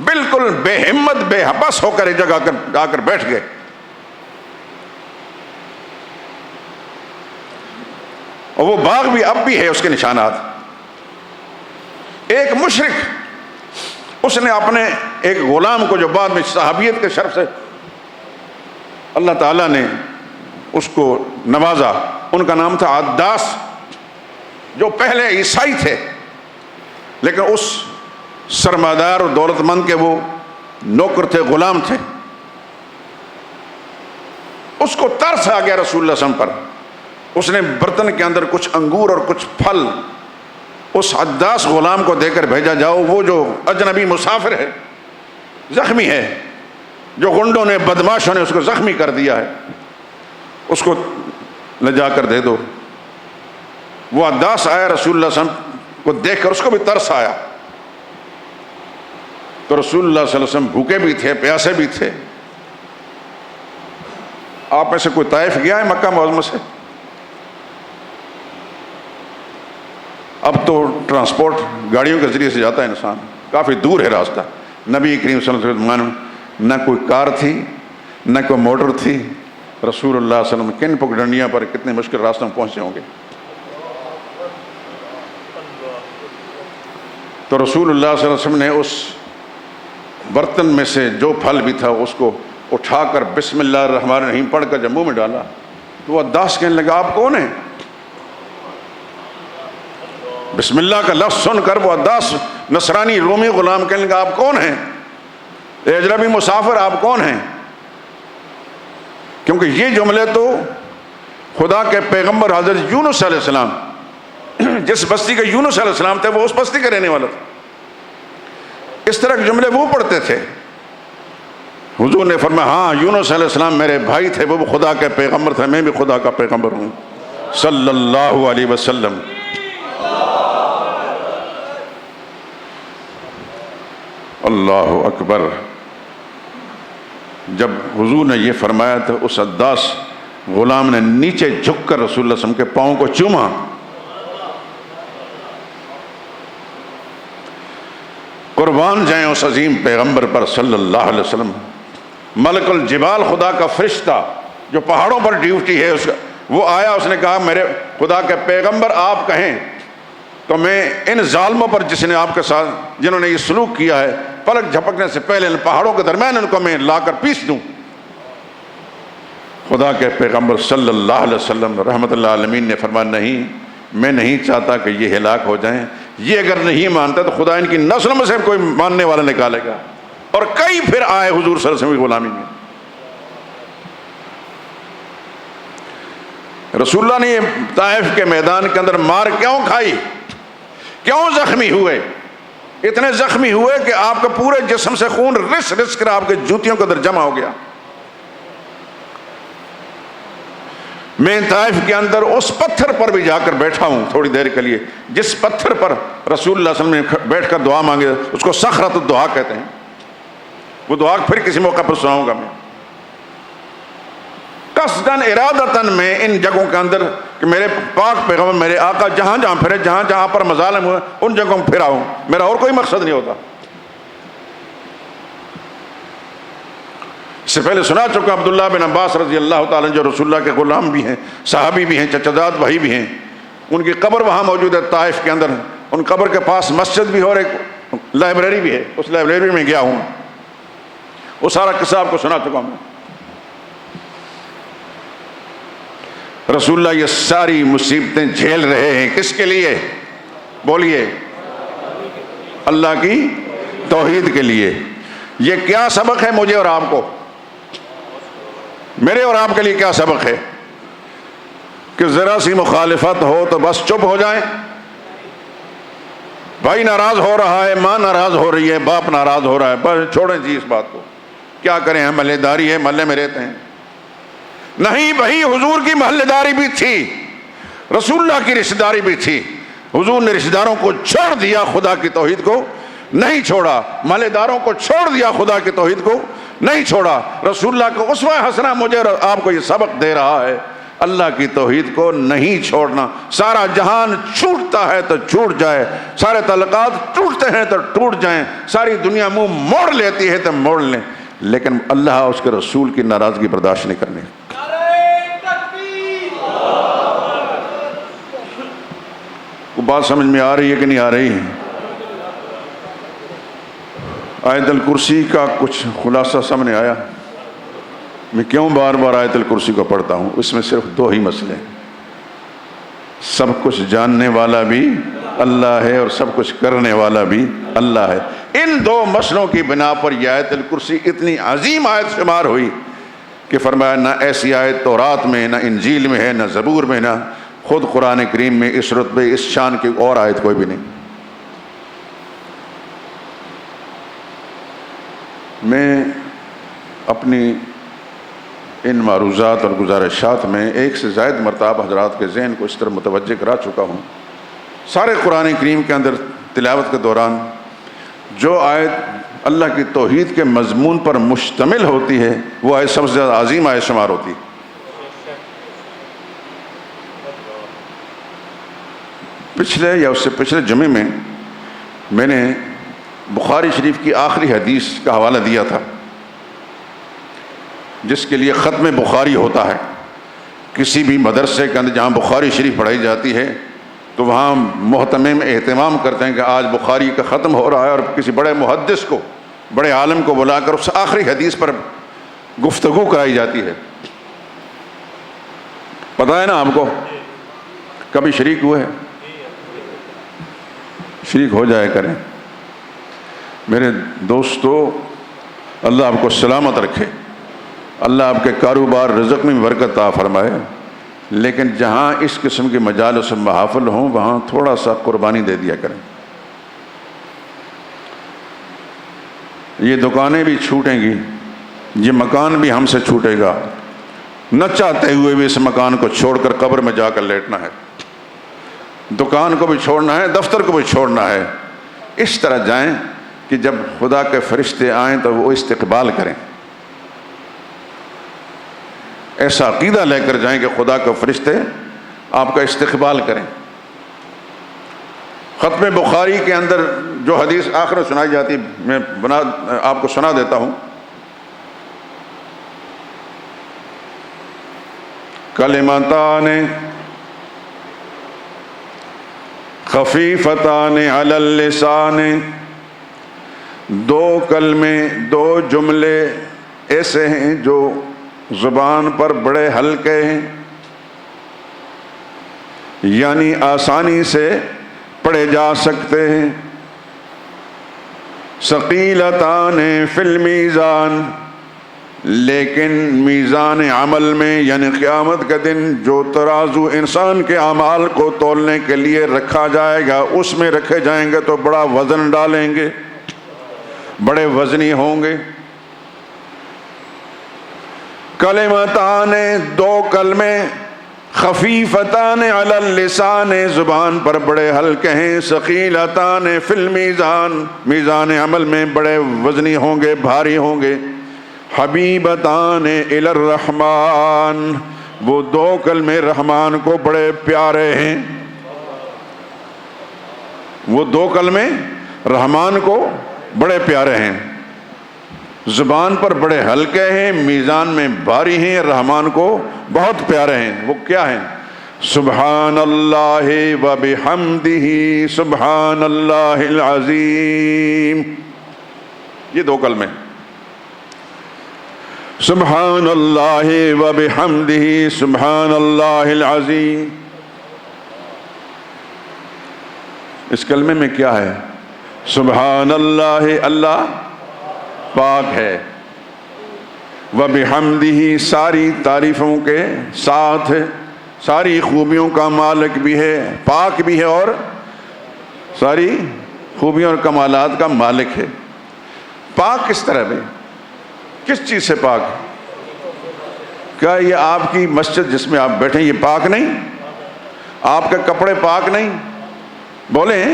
بالکل بے ہمت بے حبس ہو کر ایک جگہ آ کر بیٹھ گئے. اور وہ باغ بھی اب بھی ہے اس کے نشانات. ایک مشرک اس نے اپنے ایک غلام کو جو بعد میں صحابیت کے شرف سے اللہ تعالیٰ نے اس کو نوازا، ان کا نام تھا عداس، جو پہلے عیسائی تھے لیکن اس سرمایدار اور دولت مند کے وہ نوکر تھے، غلام تھے. اس کو ترس آ گیا رسول اللہ صلی اللہ علیہ وسلم پر. اس نے برتن کے اندر کچھ انگور اور کچھ پھل اس عداس غلام کو دے کر بھیجا، جاؤ وہ جو اجنبی مسافر ہے، زخمی ہے، جو غنڈوں نے بدماشوں نے اس کو زخمی کر دیا ہے، اس کو لے جا کر دے دو. وہ عداس آیا، رسول اللہ صلی اللہ علیہ وسلم کو دیکھ کر اس کو بھی ترس آیا. تو رسول اللہ صلی اللہ علیہ وسلم بھوکے بھی تھے، پیاسے بھی تھے. آپ میں سے کوئی طائف گیا ہے مکہ معظمہ سے؟ اب تو ٹرانسپورٹ گاڑیوں کے ذریعے سے جاتا ہے انسان، کافی دور ہے راستہ. نبی کریم صلی اللہ علیہ وسلم نہ کوئی کار تھی نہ کوئی موٹر تھی. رسول اللہ صلی اللہ علیہ وسلم کن پگڈنڈیاں پر کتنے مشکل راستوں میں پہنچے ہوں گے. تو رسول اللہ صلی اللہ علیہ وسلم نے اس برتن میں سے جو پھل بھی تھا اس کو اٹھا کر بسم اللہ الرحمن الرحیم پڑھ کر جب منہ میں ڈالا تو وہ عداس کہنے لگا آپ کون ہیں؟ بسم اللہ کا لفظ سن کر وہ عداس نصرانی رومی غلام کہنے لگا آپ کون ہیں؟ اے اجنبی مسافر آپ کون ہیں؟ کیونکہ یہ جملے تو خدا کے پیغمبر حضرت یونس علیہ السلام، جس بستی کے یونس علیہ السلام تھے وہ اس بستی کے رہنے والا تھا. اس طرح کے جملے وہ پڑھتے تھے. حضور نے فرمایا ہاں یونس علیہ السلام میرے بھائی تھے، وہ خدا کے پیغمبر تھے، میں بھی خدا کا پیغمبر ہوں صلی اللہ علیہ وسلم۔ اللہ اکبر۔ جب حضور نے یہ فرمایا تو اس عداس غلام نے نیچے جھک کر رسول اللہ صلی اللہ علیہ وسلم کے پاؤں کو چوما۔ قربان جائیں اس عظیم پیغمبر پر صلی اللہ علیہ وسلم۔ ملک الجبال خدا کا فرشتہ جو پہاڑوں پر ڈیوٹی ہے، وہ آیا، اس نے کہا میرے خدا کے پیغمبر آپ کہیں تو میں ان ظالموں پر جس نے آپ کے ساتھ جنہوں نے یہ سلوک کیا ہے، پلک جھپکنے سے پہلے ان پہاڑوں کے درمیان ان کو میں لا کر پیس دوں۔ خدا کے پیغمبر صلی اللہ علیہ وسلم رحمت اللہ عالمین نے فرمایا نہیں، میں نہیں چاہتا کہ یہ ہلاک ہو جائیں، یہ اگر نہیں مانتا تو خدا ان کی نسل میں سے کوئی ماننے والا نکالے گا۔ اور کئی پھر آئے حضور صلی اللہ علیہ وسلم کی غلامی میں۔ رسول اللہ نے طائف کے میدان کے اندر مار کیوں کھائی، کیوں زخمی ہوئے؟ اتنے زخمی ہوئے کہ آپ کے پورے جسم سے خون رس رس کر آپ کے جوتیوں کے اندر جمع ہو گیا۔ میں طائف کے اندر اس پتھر پر بھی جا کر بیٹھا ہوں تھوڑی دیر کے لیے، جس پتھر پر رسول اللہ صلی اللہ علیہ وسلم نے بیٹھ کر دعا مانگی، اس کو صخرۃ الدعا کہتے ہیں۔ وہ دعا پھر کسی موقع پر سناؤں گا میں۔ قصداً ارادتاً میں ان جگہوں کے اندر کہ میرے پاک پیغمبر میرے آقا جہاں جہاں پھرے، جہاں جہاں پر مظالم ہوئے ان جگہوں میں پھرا ہوں، میرا اور کوئی مقصد نہیں ہوتا۔ اس سے پہلے سنا چکا عبداللہ بن عباس رضی اللہ تعالیٰ جو رسول اللہ کے غلام بھی ہیں، صحابی بھی ہیں، چچا زاد بھائی بھی ہیں، ان کی قبر وہاں موجود ہے طائف کے اندر۔ ان قبر کے پاس مسجد بھی ہے اور ایک لائبریری بھی ہے، اس لائبریری میں گیا ہوں، وہ سارا قصہ آپ کو سنا چکا ہوں۔ رسول اللہ یہ ساری مصیبتیں جھیل رہے ہیں کس کے لیے؟ بولیے، اللہ کی توحید کے لیے۔ یہ کیا سبق ہے مجھے اور آپ کو؟ میرے اور آپ کے لیے کیا سبق ہے؟ کہ ذرا سی مخالفت ہو تو بس چپ ہو جائیں؟ بھائی ناراض ہو رہا ہے، ماں ناراض ہو رہی ہے، باپ ناراض ہو رہا ہے، بس چھوڑیں جی اس بات کو، کیا کریں، ہم محلے داری ہے، محلے میں رہتے ہیں۔ نہیں بھائی، حضور کی محلے داری بھی تھی، رسول اللہ کی رشتہ داری بھی تھی۔ حضور نے رشتہ داروں کو چھوڑ دیا، خدا کی توحید کو نہیں چھوڑا، محلے داروں کو چھوڑ دیا، خدا کی توحید کو نہیں چھوڑا۔ رسول اللہ کو اسوہ حسنہ مجھے اور آپ کو یہ سبق دے رہا ہے، اللہ کی توحید کو نہیں چھوڑنا۔ سارا جہان چھوٹتا ہے تو چھوٹ جائے، سارے تعلقات ٹوٹتے ہیں تو ٹوٹ جائیں، ساری دنیا منہ موڑ لیتی ہے تو موڑ لیں، لیکن اللہ اس کے رسول کی ناراضگی برداشت نہیں کرنی۔ بات سمجھ میں آ رہی ہے کہ نہیں آ رہی؟ آیت الکرسی کا کچھ خلاصہ سامنے آیا۔ میں کیوں بار بار آیت الکرسی کو پڑھتا ہوں؟ اس میں صرف دو ہی مسئلے ہیں، سب کچھ جاننے والا بھی اللہ ہے اور سب کچھ کرنے والا بھی اللہ ہے۔ ان دو مسئلوں کی بنا پر یہ آیت الکرسی اتنی عظیم آیت شمار ہوئی کہ فرمایا نہ ایسی آیت تورات میں، نہ انجیل میں ہے، نہ زبور میں، نہ خود قرآن کریم میں اس رتبے اس شان کی اور آیت کوئی بھی نہیں۔ میں اپنی ان معروضات اور گزارشات میں ایک سے زائد مرتبہ حضرات کے ذہن کو اس طرح متوجہ کرا چکا ہوں۔ سارے قرآن کریم کے اندر تلاوت کے دوران جو آیت اللہ کی توحید کے مضمون پر مشتمل ہوتی ہے وہ آیت سب سے زیادہ عظیم آیت شمار ہوتی ہے۔ پچھلے یا اس سے پچھلے جمعے میں نے بخاری شریف کی آخری حدیث کا حوالہ دیا تھا، جس کے لیے ختم بخاری ہوتا ہے۔ کسی بھی مدرسے کے اندر جہاں بخاری شریف پڑھائی جاتی ہے تو وہاں محتمم اہتمام کرتے ہیں کہ آج بخاری کا ختم ہو رہا ہے، اور کسی بڑے محدث کو، بڑے عالم کو بلا کر اس آخری حدیث پر گفتگو کرائی جاتی ہے۔ پتہ ہے نا آپ کو؟ کبھی شریک ہوئے؟ شریک ہو جائے کریں میرے دوستو۔ اللہ آپ کو سلامت رکھے، اللہ آپ کے کاروبار رزق میں برکت عطا فرمائے، لیکن جہاں اس قسم کی مجالس و محافل ہوں وہاں تھوڑا سا قربانی دے دیا کریں۔ یہ دکانیں بھی چھوٹیں گی، یہ مکان بھی ہم سے چھوٹے گا، نہ چاہتے ہوئے بھی اس مکان کو چھوڑ کر قبر میں جا کر لیٹنا ہے، دکان کو بھی چھوڑنا ہے، دفتر کو بھی چھوڑنا ہے۔ اس طرح جائیں کہ جب خدا کے فرشتے آئیں تو وہ استقبال کریں، ایسا عقیدہ لے کر جائیں کہ خدا کے فرشتے آپ کا استقبال کریں۔ ختم بخاری کے اندر جو حدیث آخر میں سنائی جاتی میں آپ کو سنا دیتا ہوں۔ کلمتان خفیفتان علی اللسان، دو کلمے، دو جملے ایسے ہیں جو زبان پر بڑے ہلکے ہیں، یعنی آسانی سے پڑھے جا سکتے ہیں۔ ثقیلتان فی المیزان، لیکن میزان عمل میں یعنی قیامت کے دن جو ترازو انسان کے اعمال کو تولنے کے لیے رکھا جائے گا اس میں رکھے جائیں گے تو بڑا وزن ڈالیں گے، بڑے وزنی ہوں گے۔ کلمتان، دو کلمے، خفیفتان علی اللسان، زبان پر بڑے ہلکے ہیں، ثقیلتان فی المیزان، میزان عمل میں بڑے وزنی ہوں گے، بھاری ہوں گے۔ حبیبتان الی الرحمن، وہ دو کلمے رحمان کو بڑے پیارے ہیں، وہ دو کلمے رحمان کو بڑے پیارے ہیں، زبان پر بڑے ہلکے ہیں، میزان میں بھاری ہیں، رحمان کو بہت پیارے ہیں۔ وہ کیا ہیں؟ سبحان اللہ و بحمدہ سبحان اللہ العظیم، یہ دو کلمے، سبحان اللہ و بحمدہ سبحان اللہ العظیم۔ اس کلمے میں کیا ہے؟ سبحان اللہ، اللہ پاک ہے، وَبِحَمْدِهِ ساری تعریفوں کے ساتھ ہے، ساری خوبیوں کا مالک بھی ہے، پاک بھی ہے اور ساری خوبیوں اور کمالات کا مالک ہے۔ پاک کس طرح بھی؟ کس چیز سے پاک ہے؟ کیا یہ آپ کی مسجد جس میں آپ بیٹھیں یہ پاک نہیں؟ آپ کے کپڑے پاک نہیں؟ بولیں،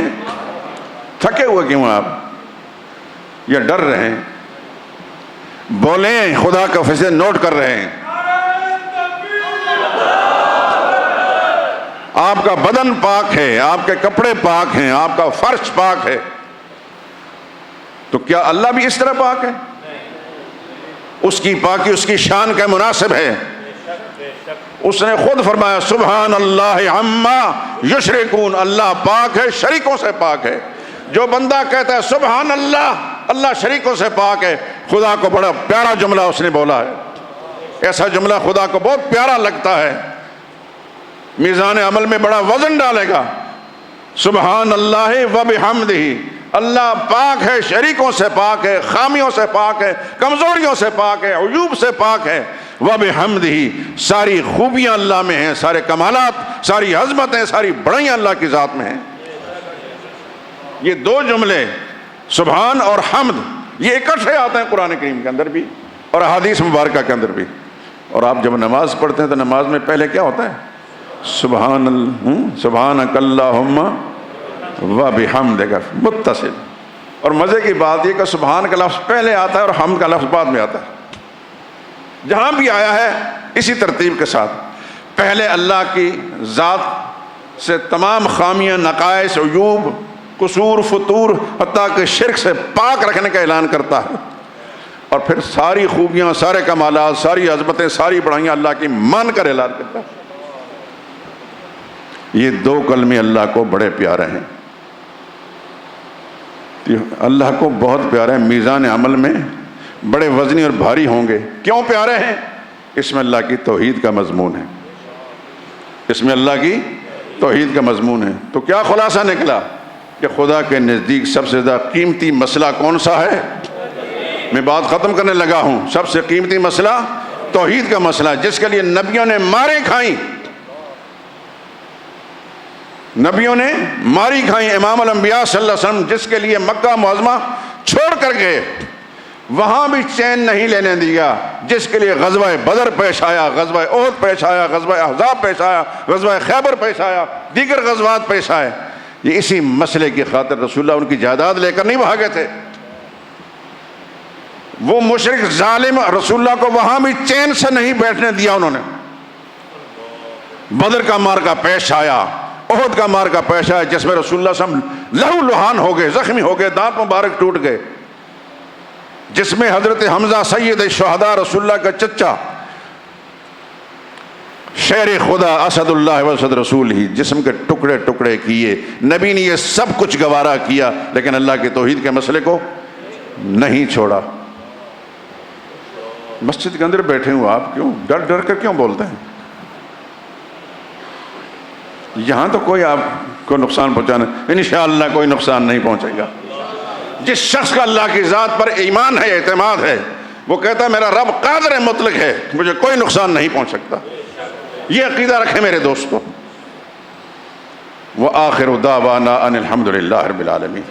تھکے ہوئے کیوں آپ یا ڈر رہے ہیں؟ بولیں، خدا کا فیصلہ نوٹ کر رہے ہیں۔ آپ کا بدن پاک ہے، آپ کے کپڑے پاک ہیں، آپ کا فرش پاک ہے، تو کیا اللہ بھی اس طرح پاک ہے؟ اس کی پاکی اس کی شان کا مناسب ہے۔ اس نے خود فرمایا سبحان اللہ عما یشرکون، اللہ پاک ہے، شریکوں سے پاک ہے۔ جو بندہ کہتا ہے سبحان اللہ، اللہ شریکوں سے پاک ہے، خدا کو بڑا پیارا جملہ اس نے بولا ہے، ایسا جملہ خدا کو بہت پیارا لگتا ہے، میزان عمل میں بڑا وزن ڈالے گا۔ سبحان اللہ و بحمدہ، اللہ پاک ہے، شریکوں سے پاک ہے، خامیوں سے پاک ہے، کمزوریوں سے پاک ہے، عیوب سے پاک ہے۔ وَبِحَمْدِهِ ساری خوبیاں اللہ میں ہیں، سارے کمالات، ساری عظمتیں، ساری بڑائیاں اللہ کی ذات میں ہیں۔ یہ دو جملے سبحان اور حمد یہ اکٹھے آتے ہیں قرآن کریم کے اندر بھی اور احادیث مبارکہ کے اندر بھی۔ اور آپ جب نماز پڑھتے ہیں تو نماز میں پہلے کیا ہوتا ہے؟ سبحانک اللہم و بحمدک، متصل۔ اور مزے کی بات یہ کہ سبحان کا لفظ پہلے آتا ہے اور حمد کا لفظ بعد میں آتا ہے۔ جہاں بھی آیا ہے اسی ترتیب کے ساتھ، پہلے اللہ کی ذات سے تمام خامیاں، نقائص، عیوب، قصور، فتور، حتیٰ کہ شرک سے پاک رکھنے کا اعلان کرتا ہے، اور پھر ساری خوبیاں، سارے کمالات، ساری عظمتیں، ساری بڑائیاں اللہ کی مان کر اعلان کرتا ہے۔ یہ دو کلمے اللہ کو بڑے پیارے ہیں، اللہ کو بہت پیارے ہیں، میزان عمل میں بڑے وزنی اور بھاری ہوں گے۔ کیوں پیارے ہیں؟ اس میں اللہ کی توحید کا مضمون ہے، اس میں اللہ کی توحید کا مضمون ہے۔ تو کیا خلاصہ نکلا کہ خدا کے نزدیک سب سے زیادہ قیمتی مسئلہ کون سا ہے؟ میں بات ختم کرنے لگا ہوں۔ سب سے قیمتی مسئلہ توحید کا مسئلہ، جس کے لیے نبیوں نے ماریں کھائیں، نبیوں نے ماری کھائیں۔ امام الانبیاء صلی اللہ علیہ وسلم جس کے لیے مکہ معظمہ چھوڑ کر گئے، وہاں بھی چین نہیں لینے دیا، جس کے لیے غزوہ بدر پیش آیا، غزوہ احد پیش آیا، غزوہ احزاب پیش آیا، غزوہ خیبر پیش آیا، دیگر غزوات پیش آئے، یہ اسی مسئلے کی خاطر رسول اللہ ان کی جائیداد لے کر نہیں بھاگے تھے۔ وہ مشرک ظالم رسول اللہ کو وہاں بھی چین سے نہیں بیٹھنے دیا، انہوں نے بدر کا مارکا پیش آیا، احد کا مارکا پیش آیا، جس میں رسول اللہ صلی اللہ علیہ وسلم لہو لہان ہو گئے، زخمی ہو گئے، دانت مبارک ٹوٹ گئے، جس میں حضرت حمزہ سید الشہداء رسول اللہ کا چچا، شیر خدا اسد اللہ واسد رسول ہی، جسم کے ٹکڑے ٹکڑے کیے۔ نبی نے یہ سب کچھ گوارا کیا، لیکن اللہ کے توحید کے مسئلے کو نہیں چھوڑا۔ مسجد کے اندر بیٹھے ہوں، آپ کیوں ڈر ڈر کر کیوں بولتے ہیں؟ یہاں تو کوئی آپ کو نقصان پہنچانا، انشاءاللہ کوئی نقصان نہیں پہنچے گا۔ جس شخص کا اللہ کی ذات پر ایمان ہے، اعتماد ہے، وہ کہتا ہے میرا رب قادر مطلق ہے، مجھے کوئی نقصان نہیں پہنچ سکتا۔ یہ عقیدہ رکھے میرے دوستو۔ وآخر دعوانا ان الحمد للہ رب العالمین۔